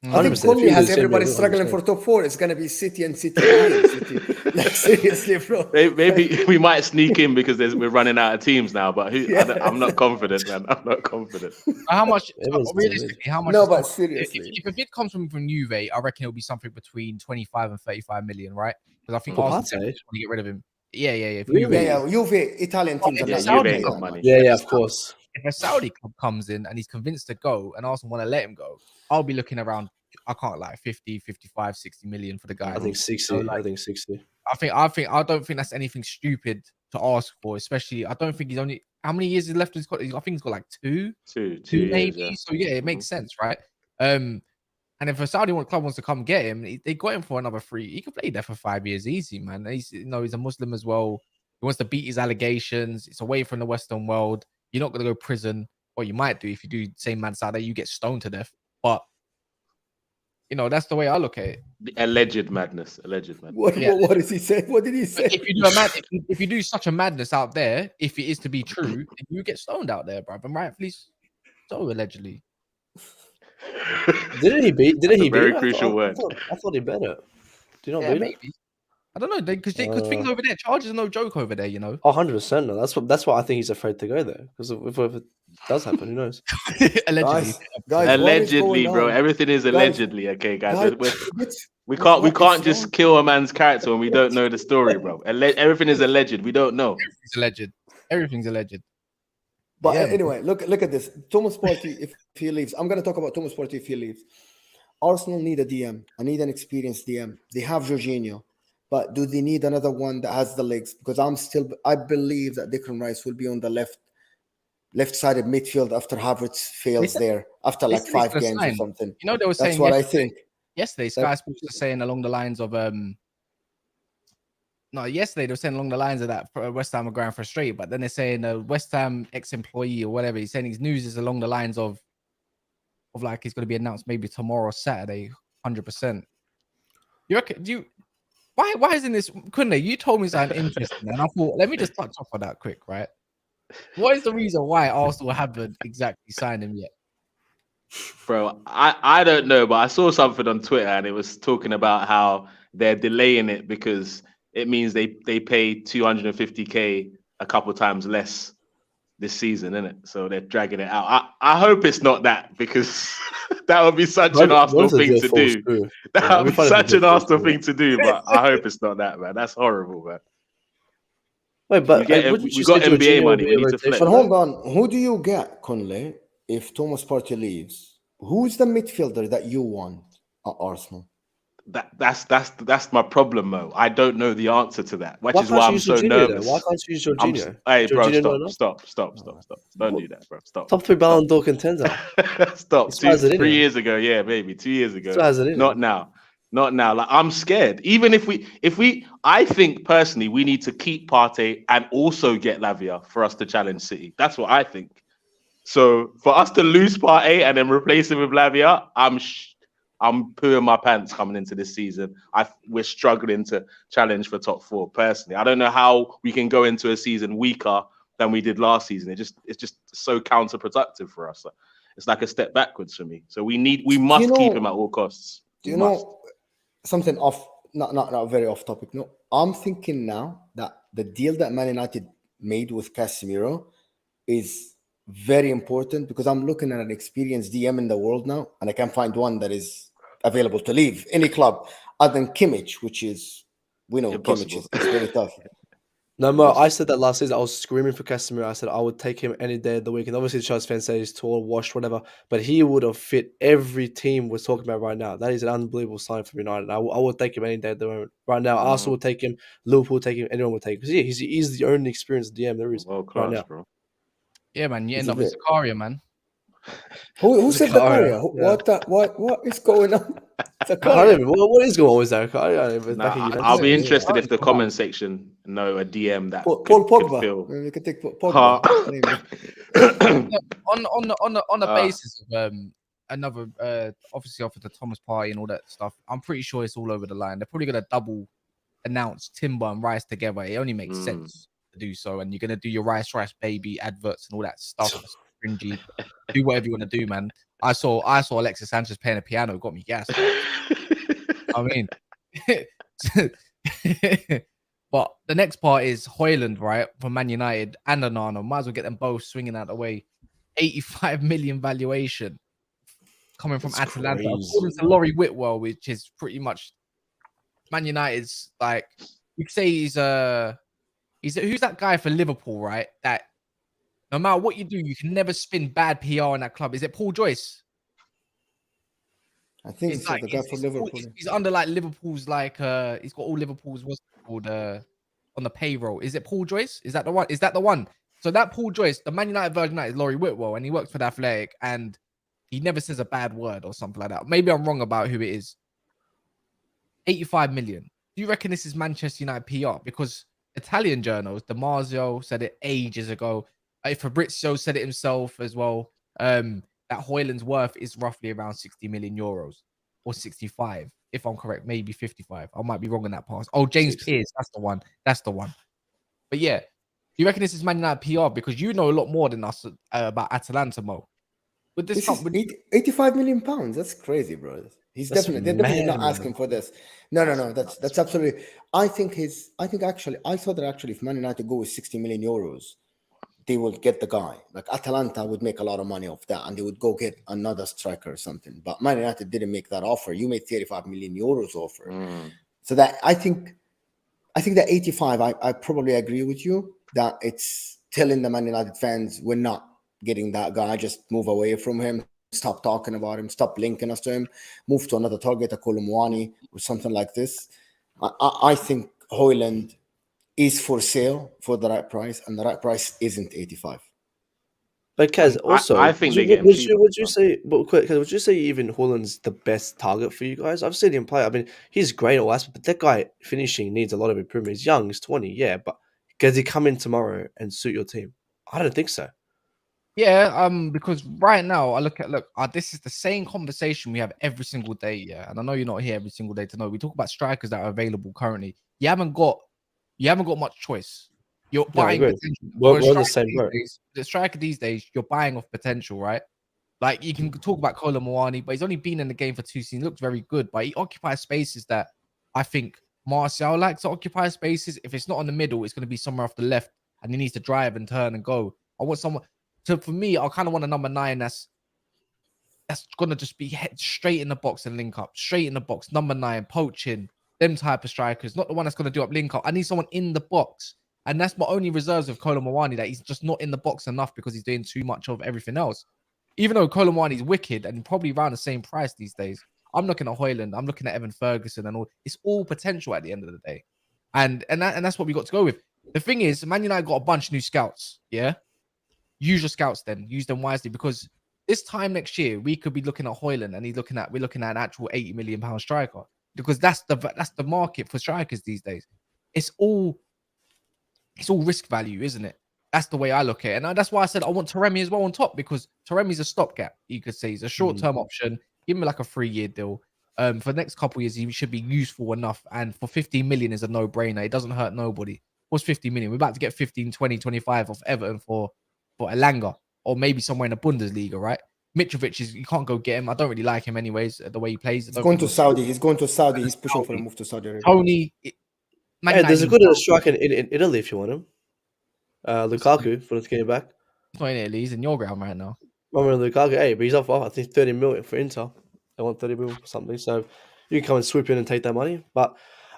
I think 100%. Conley If has you do the everybody same, struggling 100%. for top 4. It's gonna be City and City. And City. Like seriously, bro. maybe we might sneak in because we're running out of teams now. But I'm not confident, man. I'm not confident. How much Everyone's the same age. realistically? How much? No, is but Thomas- seriously. if a bid comes from Juve, I reckon it'll be something between 25 and 35 million, right? Because I think For Arsenal Partey? want to get rid of him. Yeah. For Really? Juve. Juve, Italian teams are Yeah, not Juve gonna ain't pay got that money. Yeah, of course. If a Saudi club comes in and he's convinced to go and Arsenal want to let him go, I'll be looking around, I can't like 50, 55, 60 million for the guy. I think 60. So, like, I think 60. I don't think that's anything stupid to ask for, especially I don't think he's only how many years is left in his contract? I think he's got like two Two maybe. years, So yeah, it makes sense, right? And if a Saudi club wants to come get him, they got him for another 3. He could play there for 5 years easy, man. He's he's a Muslim as well. He wants to beat his allegations. It's away from the Western world. You're not going to go prison. Or you might do if you do same man Saudi, you get stoned to death. But that's the way I look at it. Alleged madness. Alleged madness. What did he say? What did he say? If you do if you do such a madness out there, if it is to be true, then you get stoned out there, bro. And rightfully so, allegedly. Didn't he beat? Didn't he beat? Very him? crucial word. I thought he beat it. Do you not Yeah, beat it? maybe. I don't know because things over there, charges are no joke over there, Oh, 100%. No, that's why I think he's afraid to go there because if it does happen, who knows? Allegedly. Guys, Allegedly, bro. Everything is allegedly, okay, guys. We can't just kill a man's character when we don't know the story, bro. Everything is alleged. We don't know. Everything's alleged. But Yeah, anyway, look at this. Thomas Partey, if he leaves, I'm going to talk about Thomas Partey if he leaves. Arsenal need a DM. I need an experienced DM. They have Jorginho, but do they need another one that has the legs? Because I believe that Declan Rice will be on the left-sided midfield after Havertz fails there after like 5 games or something. They were saying that's what I think. Yesterday, Sky Sports was saying along the lines of yesterday they were saying along the lines of that West Ham are going frustrated, but then they're saying a West Ham ex-employee or whatever, he's saying his news is along the lines of like he's going to be announced maybe tomorrow or Saturday, 100%. You reckon? Why isn't this? Kunle, you told me something interesting, and I thought let me just touch off on that quick, right? What is the reason why Arsenal haven't exactly signed him yet? Bro, I don't know, but I saw something on Twitter and it was talking about how they're delaying it because it means they pay 250k a couple times less this season, innit? So they're dragging it out. I hope it's not that because that would be such an Arsenal thing to do. That would be such an Arsenal thing to do, but I hope it's not that, man. That's horrible, man. Wait, but we got NBA money. We need to flex. But hold on. Who do you get, Conley, if Thomas Partey leaves? Who's the midfielder that you want at Arsenal? That's my problem, Mo. I don't know the answer to that, which is why I'm so nervous. Why can't you use Jorginho? Hey, bro, stop. Don't do that, bro. Stop. Top 3 Ballon d'Or contender. Stop. 3 years ago, yeah, maybe 2 years ago. Not now. Like I'm scared. Even if we, I think personally, we need to keep Partey and also get Lavia for us to challenge City. That's what I think. So for us to lose Partey and then replace him with Lavia, I'm pooing my pants coming into this season. We're struggling to challenge for top 4 personally. I don't know how we can go into a season weaker than we did last season. It's just so counterproductive for us. It's like a step backwards for me. So we must keep him at all costs. Do you know something off not very off topic. No, I'm thinking now that the deal that Man United made with Casemiro is very important because I'm looking at an experienced DM in the world now, and I can't find one that is available to leave any club other than Kimmich, which is we know Impossible. Kimmich is very tough. No, Mo, I said that last season. I was screaming for Casemiro. I said I would take him any day of the week. And obviously, the Chelsea fans say he's tall, washed, whatever. But he would have fit every team we're talking about right now. That is an unbelievable sign for United. I would take him any day of the moment. Right now, Arsenal would take him. Liverpool would take him. Anyone would take him. Because he's the only experienced DM there is World right class, now. bro. Yeah, man. You Is end up it with Zakaria, man. Who said Zakaria, Zakaria? What is going on? I don't Zakaria. even, what is going on with that? I'll be interested if the comment section know a DM that Paul could Pogba. fill. We can take Pogba. On the basis of another obviously offer to Thomas Partey and all that stuff, I'm pretty sure it's all over the line. They're probably gonna double announce Timber and Rice together. It only makes sense to do so, and you're gonna do your Rice baby adverts and all that stuff. That's cringy. Do whatever you want to do, man. I saw Alexis Sanchez playing a piano, got me gassed. I mean, but the next part is Hojlund, right, from Man United and Onana. Might as well get them both swinging out the way. 85 million valuation coming from Atalanta. According to Laurie Whitwell, which is pretty much Man United's, like, you could say he's who's that guy for Liverpool, right? That no matter what you do, you can never spin bad PR in that club. Is it Paul Joyce? I think it's like, the guy from Liverpool. He's under like Liverpool's like he's got all Liverpool's what's it called on the payroll. Is it Paul Joyce? Is that the one? Is that the one? So that Paul Joyce, the Man United version of that is Laurie Whitwell, and he works for the Athletic, and he never says a bad word or something like that. Maybe I'm wrong about who it is. 85 million. Do you reckon this is Manchester United PR? Because Italian journals, DiMarzio said it ages ago. Fabrizio said it himself as well. That Hojlund's worth is roughly around 60 million euros or 65, if I'm correct, maybe 55. I might be wrong in that pass. Oh, James Pearce, that's the one. That's the one. But yeah, do you reckon this is Man United PR? Because you know a lot more than us about Atalanta, Mo. With this, is 85 million pounds. That's crazy, bro. They're definitely not asking for this. No. That's absolutely. I thought that actually, if Man United go with 60 million euros, they will get the guy. Like Atalanta would make a lot of money off that, and they would go get another striker or something. But Man United didn't make that offer. You made 35 million euros offer. So that I think that 85. I probably agree with you that it's telling the Man United fans we're not getting that guy. Just move away from him. Stop talking about him. Stop linking us to him. Move to another target, a Kolomwani or something like this. I think Hojlund is for sale for the right price, and the right price isn't 85. But Kaz, also, I think they get him would you say? But Kaz, would you say even Hojlund's the best target for you guys? I've seen him play. I mean, he's great all aspects, but that guy finishing needs a lot of improvement. He's young, he's 20, yeah, but does he come in tomorrow and suit your team? I don't think so. Yeah, because right now I look, this is the same conversation we have every single day, yeah. And I know you're not here every single day to know. We talk about strikers that are available currently. You haven't got much choice. You're buying potential. We're on the same boat. The striker these days, you're buying off potential, right? Like you can talk about Kolomwani, but he's only been in the game for 2 seasons. Looks very good, but he occupies spaces that I think Martial likes to occupy spaces. If it's not on the middle, it's going to be somewhere off the left, and he needs to drive and turn and go. I want someone. So for me, I kind of want a number 9 that's going to just be head straight in the box and link up, straight in the box. Number 9, poaching, them type of strikers, not the one that's going to do up link up. I need someone in the box. And that's my only reserves with Kolomwani, that he's just not in the box enough because he's doing too much of everything else. Even though Kolomwani's wicked and probably around the same price these days, I'm looking at Hojlund, I'm looking at Evan Ferguson and all. It's all potential at the end of the day. And that's what we got to go with. The thing is, Man United got a bunch of new scouts, yeah? Use your scouts then. Use them wisely, because this time next year we could be looking at Hojlund and we're looking at an actual 80 million pound striker, because that's the market for strikers these days. It's all risk value, isn't it? That's the way I look at it. And that's why I said I want Taremi as well on top, because Taremi's a stopgap. You could say he's a short-term option. Give him like a 3-year deal. For the next couple of years, he should be useful enough. And for 15 million is a no-brainer. It doesn't hurt nobody. What's 15 million? We're about to get 15, 20, 25 off Everton for Elanga, or maybe somewhere in the Bundesliga, right? Mitrovic is you can't go get him. I don't really like him anyways. The way he plays. He's going to Saudi. He's going to Saudi. He's pushing for a Saudi. move to Saudi Arabia. Tony. Man Hey, there's a United good needs striker in Italy if you want him. Lukaku for the getting back. He's not in Italy. He's in your ground right now. Remember Lukaku? Hey, but he's off. I think 30 million for Inter. They want 30 million for something. So you can come and swoop in and take that money. But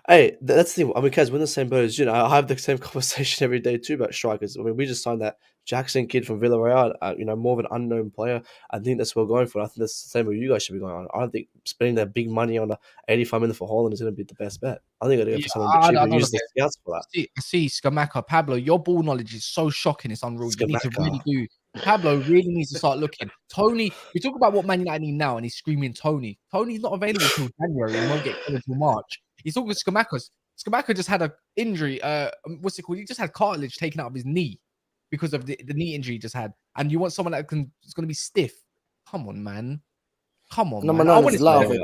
hey, that's the thing. I mean, guys, we're in the same boat as you know. I have the same conversation every day too about strikers. I mean, we just signed that Jackson kid from Villarreal. More of an unknown player. I think that's what we're going for. I think that's the same way you guys should be going on. I don't think spending that big money on the 85 million for Hojlund is going to be the best bet. I think I'd go for something a bit cheaper. I Use the scouts for that. I see Scamacca. Pablo, your ball knowledge is so shocking. It's unreal. You need to Scamacca. really do. Pablo really needs to start looking. Tony, we talk about what Man United need now, and he's screaming Tony. Tony's not available till January and won't get called until March. He's talking with Scamacca. Scamacca just had an injury. What's it called? He just had cartilage taken out of his knee because of the knee injury he just had. And you want someone that is going to be stiff. Come on, man. Come on, Number man. 9 is Lavia.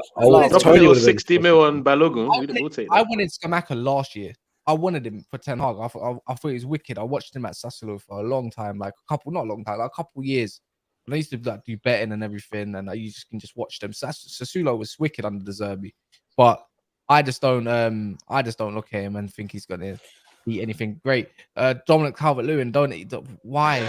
Drop a little 60 mil on Balogun. We'll take that. I wanted Scamacca last year. I wanted him for Ten Hag. I thought he was wicked. I watched him at Sassuolo for a long time, like a couple years. And I used to do betting and everything, and you can just watch them. Sassuolo was wicked under the Zerbi, but I just don't look at him and think he's gonna be anything great. Dominic Calvert-Lewin, why?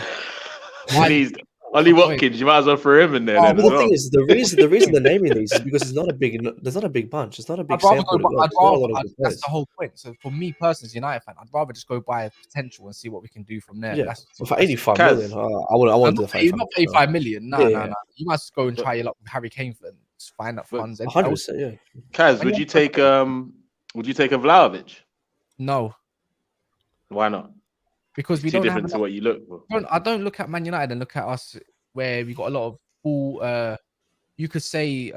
Please, Ollie Watkins, you might as well throw him in there. But the thing is, the reason they're naming these is because there's not a big bunch. It's not a big sample. That's the whole point. So for me personally, as a United fan, I'd rather just go by potential and see what we can do from there. Yeah, for 85 million, I want to do not 85 million. No. You must go and try your luck with Harry Kane for find that funds. 100%, yeah. Kaz, would you take a Vlahovic? No. Why not? Because we too don't different to what you look for. I don't look at Man United and look at us where we got a lot of ball. You could say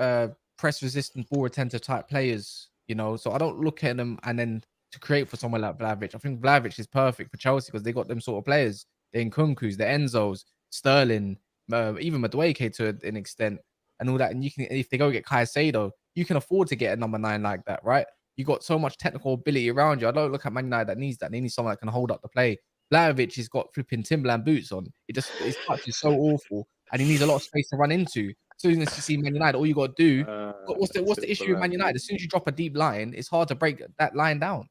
press resistant, ball retentive type players. So I don't look at them and then to create for someone like Vlahovic. I think Vlahovic is perfect for Chelsea because they got them sort of players. The Nkunkus, the Enzos, Sterling, even Madueke to an extent, and all that. And you can, if they go get Caicedo, you can afford to get a number 9 like that, right? You got so much technical ability around you. I don't look at Man United that needs that. They need someone that can hold up the play. Vlahovic has got flipping Timberland boots on. His touch is so awful, and he needs a lot of space to run into. As soon as you see Man United, all you got to do. What's the issue with Man United? As soon as you drop a deep line, it's hard to break that line down,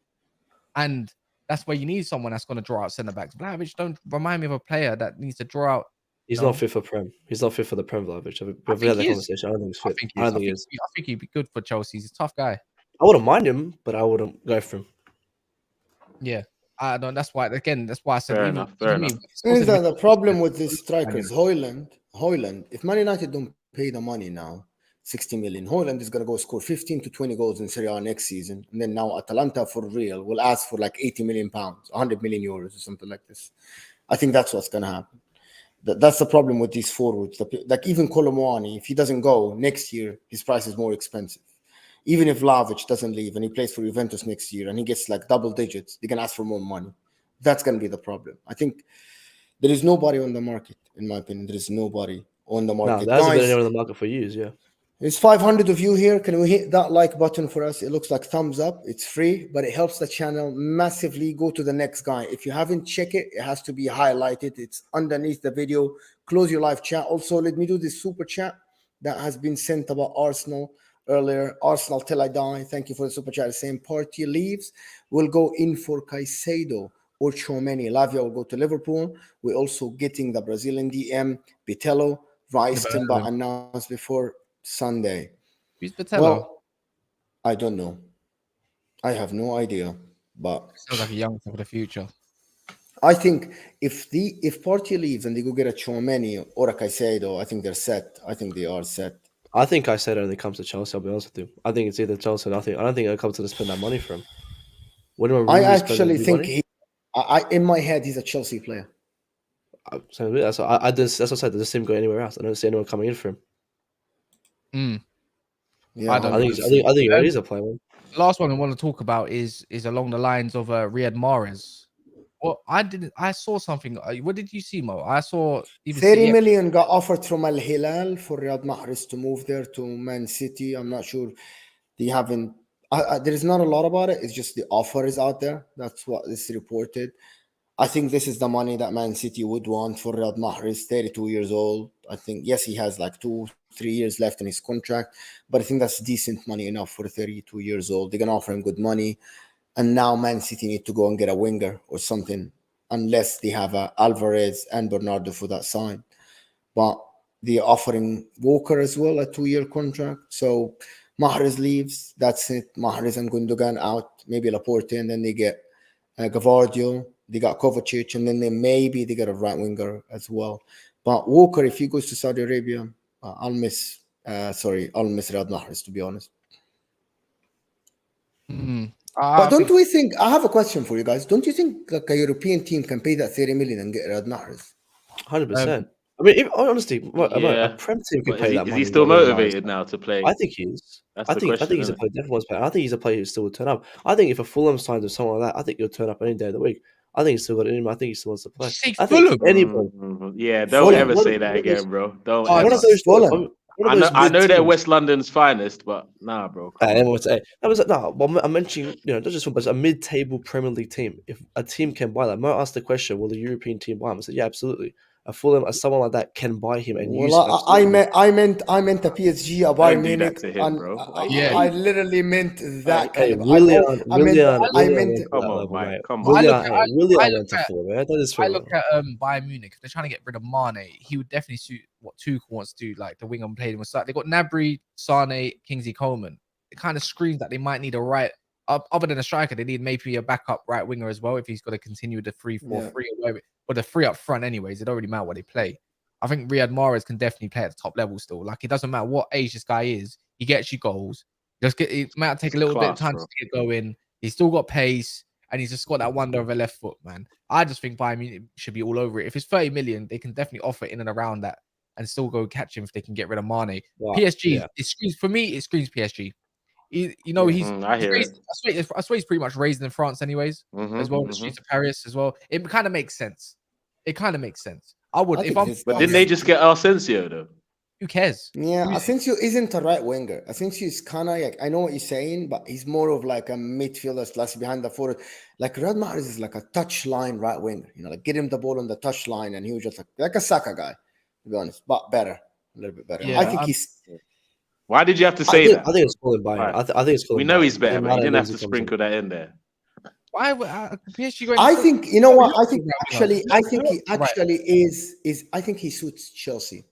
and that's where you need someone that's going to draw out centre backs. Vlahovic don't remind me of a player that needs to draw out. He's not fit for Prem. He's not fit for the Prem, Vlahovic. We've had that conversation. I don't think he's fit. I think he'd be good for Chelsea. He's a tough guy. I wouldn't mind him, but I wouldn't go for him. Yeah. I don't. That's why. Again, that's why I said. Fair enough. The problem with these strikers, Hojlund. If Man United don't pay the money now, 60 million, Hojlund is gonna go score 15 to 20 goals in Serie A next season, and then now Atalanta for real will ask for like 80 million pounds, 100 million euros, or something like this. I think that's what's gonna happen. That's the problem with these forwards. Like even Colomwani, if he doesn't go next year, his price is more expensive. Even if Vlahovic doesn't leave and he plays for Juventus next year and he gets like double digits, they can ask for more money. That's going to be the problem. I think there is nobody on the market, in my opinion. There is nobody on the market. No, there hasn't been anyone on the market for years, yeah. There's 500 of you here. Can we hit that like button for us? It looks like thumbs up. It's free, but it helps the channel massively. Go to the next guy. If you haven't checked it, it has to be highlighted. It's underneath the video. Close your live chat. Also, let me do this super chat that has been sent about Arsenal earlier. Arsenal till I die. Thank you for the super chat. Same Partey leaves. We'll go in for Caicedo or Tchouameni. Lavia will go to Liverpool. We're also getting the Brazilian DM, Bitello, Rice, Timber announced before Sunday. Who's Bitello? Well, I don't know. I have no idea. But sounds like a youngster for the future. I think if Partey leaves and they go get a Tchouameni or a Caicedo, I think they're set. I think they are set. I think I said it when it comes to Chelsea, I'll be honest with you. I think it's either Chelsea or nothing. I don't think it'll come to spend that money for him. I actually think in my head, he's a Chelsea player. That's what I said. I just see him go anywhere else. I don't see anyone coming in for him. Yeah, I think he is a player. Last one I want to talk about is along the lines of Riyad Mahrez. Well, I saw something. What did you see, Mo? I saw 30 million got offered from Al Hilal for Riyad Mahrez to move there to Man City. I'm not sure. They haven't. There is not a lot about it. It's just the offer is out there. That's what is reported. I think this is the money that Man City would want for Riyad Mahrez, 32 years old. I think, yes, he has like 2-3 years left in his contract, but I think that's decent money enough for 32 years old. They're going to offer him good money. And now Man City need to go and get a winger or something, unless they have Alvarez and Bernardo for that sign. But they're offering Walker as well a 2-year contract. So Mahrez leaves. That's it. Mahrez and Gundogan out. Maybe Laporte, and then they get Gavardio. They got Kovacic, and then they get a right winger as well. But Walker, if he goes to Saudi Arabia, I'll miss Riyad Mahrez, to be honest. But don't we think? I have a question for you guys. Don't you think like a European team can pay that 30 million and get Riyad Mahrez? 100%. I mean, honestly, a Prem team can pay that money. Is he still motivated now to play? I think he is. I think he's a player. Definitely wants to play. I think he's a player who still would turn up. I think if a Fulham signs or someone like that, I think he'll turn up any day of the week. I think he's still got it in him. I think he still wants to play. I think anybody. Yeah, don't ever say that again, bro. Don't. One of those Fulham. I know they're West London's finest, but nah, bro. I'm mentioning, not just a mid-table Premier League team. If a team can buy that, Mo asked the question, will the European team buy him? I said, yeah, absolutely. A Fulham, someone like that can buy him and use him. I meant a PSG, a Bayern Munich, bro. I literally meant that kind of. Willian. Come on, Mike. Come I on. look at Bayern Munich. If they're trying to get rid of Mane, he would definitely suit what Tuchel wants to do, like the wing and playing with. They got Gnabry, Sane, Kingsley Coman. It kind of screams that they might need a right. Other than a striker, they need maybe a backup right winger as well if he's got to continue the 3-4-3 or whatever. Or the 3 up front, anyways. It don't really matter what they play. I think Riyad Mahrez can definitely play at the top level still. Like, it doesn't matter what age this guy is. He gets you goals. It might take a little bit of time to get going. He's still got pace, and he's just got that wonder of a left foot, man. I just think Bayern Munich should be all over it. If it's 30 million, they can definitely offer in and around that and still go catch him if they can get rid of Mane. Wow. PSG, it screams PSG. He's. I swear he's pretty much raised in France, anyways, as well. The streets of Paris as well. It kind of makes sense. I would But didn't they just get Asensio though? Who cares? Yeah, Asensio isn't a right winger. Asensio is kind of like, I know what you're saying, but he's more of like a midfielder / behind the forward. Like Riyad Mahrez is like a touchline right winger. Like get him the ball on the touchline, and he was just like a Saka guy, to be honest, but better, a little bit better. Yeah, I think he's. Why did you have to say that? I think it's calling by. Right. I think it's calling. We know he's better, but you didn't have to sprinkle that in there. Why PSG? I think you know what. I think he actually is. I think he suits Chelsea.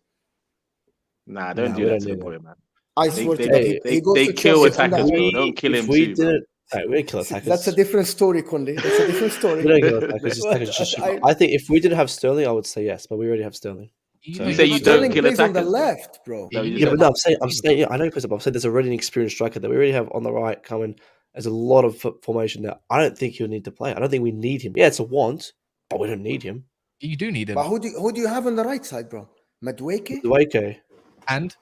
Nah, don't do that to the boy, man. I swear to God, they kill attackers, bro. Don't kill him too. We kill attackers. That's a different story, Conley. That's a different story. We don't kill attackers. I think if we didn't have Sterling, I would say yes, but we already have Sterling. You say you don't kill attackers on the left, bro. Yeah, but no, I'm saying. Yeah, I know, but I'm saying there's already an experienced striker that we already have on the right coming. There's a lot of formation there. I don't think he'll need to play. I don't think we need him. Yeah, it's a want, but we don't need him. You do need him. But who do you have on the right side, bro? Madueke. And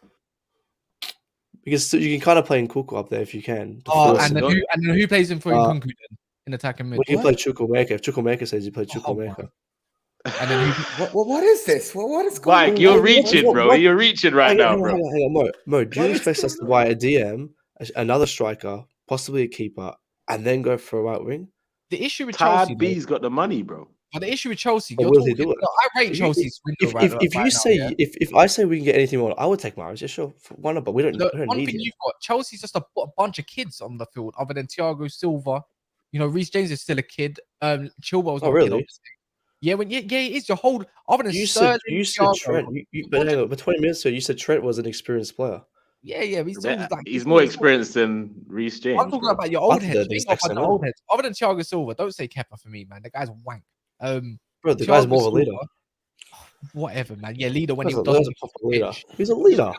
because you can kind of play in Kuku up there if you can. And then who plays him for Nkunku then in attacking mid? We can play Chukwuemeka. If Chukwuemeka says you play Chukwuemeka. And then what is this? What is going on? Mike, you're reaching, bro. You're reaching right now, bro. Hang on, Mo. Do you expect us to buy a DM, another striker, possibly a keeper, and then go for a right wing? The issue with Chelsea, B's got the money, bro. But the issue with Chelsea, will he do it? I rate Chelsea's window if I say we can get anything more, I would take Mahrez. Yeah, sure, why not? But we don't need him. You've got Chelsea's just a bunch of kids on the field, other than Thiago Silva. Reece James is still a kid. Chilwell's not a kid. Yeah, he is your whole. Other than you said Trent. But hang on, but 20 minutes ago, you said Trent was an experienced player. Yeah, he's more experienced than Reece James. I'm talking about your old heads. Other than Thiago Silva, don't say Kepa for me, man. The guy's wank. Bro, the guy's more of a leader. Whatever, man. Yeah, leader when he doesn't. He's a leader.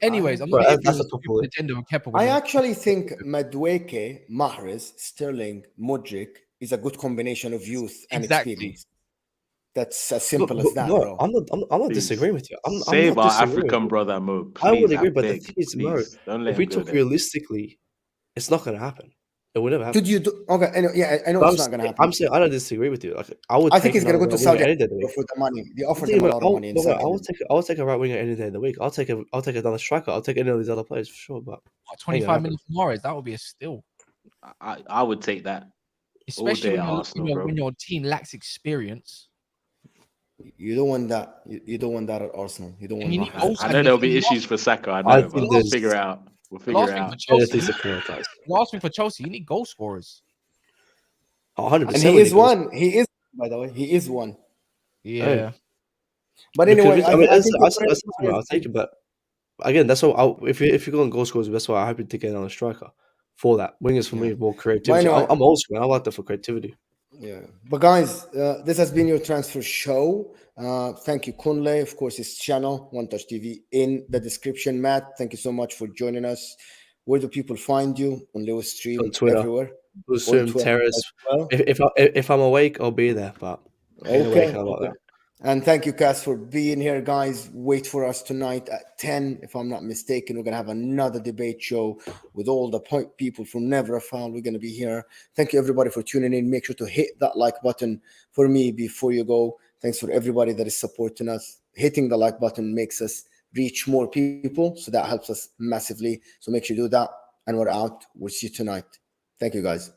Anyways, I'm not that's a top agenda with Kepa. I actually think Madueke, Mahrez, Sterling, Modric is a good combination of youth and experience. That's as simple as that, bro. I'm not disagreeing with you. Save our African brother, Mo. I would agree, but the thing is, Mo, if we talk realistically, it's not going to happen. It will never happen. Okay, I know it's not going to happen. I'm saying I don't disagree with you. I think he's going to go to Saudi Arabia for the money. They offered him a lot of money. I'll take a right winger any day of the week. I'll take another striker. I'll take any of these other players for sure. But 25 million for Mahrez, that would be a steal. I would take that. especially day when, Arsenal, bro. when your team lacks experience. You don't want that. You don't want that at Arsenal. You don't And want you need Mahrez. goal I know scorers. there'll be issues for Saka. I I know, think but we'll there's figure it out. We'll The figure last it thing for out. better Chelsea, things to prioritize. last thing for Chelsea, you need goal scorers. 100%. And he is one. He is, by the way, he is one. Yeah. But Because anyway, I that's, think that's I'll take it. But again, that's what if you go on goal scorers, that's why I'm happy to get on a striker for that. Wingers for me Yeah. more creativity. anyway- I'm old school. I like that for creativity. Yeah. But guys, this has been your transfer show. Thank you, Kunle. Of course, his channel, One Touch TV, in the description. Matt, thank you so much for joining us. Where do people find you? On Lewis Stream, On Twitter. everywhere. Zoom, Twitter Terrace. as well. If I'm awake, I'll be there. But if I ain't awake, I'm not there. And thank you, Cass, for being here, guys. Wait for us tonight at 10. If I'm not mistaken, we're going to have another debate show with all the point people from Never a Foul. We're going to be here. Thank you, everybody, for tuning in. Make sure to hit that like button for me before you go. Thanks for everybody that is supporting us. Hitting the like button makes us reach more people, so that helps us massively. So make sure you do that. And we're out. We'll see you tonight. Thank you, guys.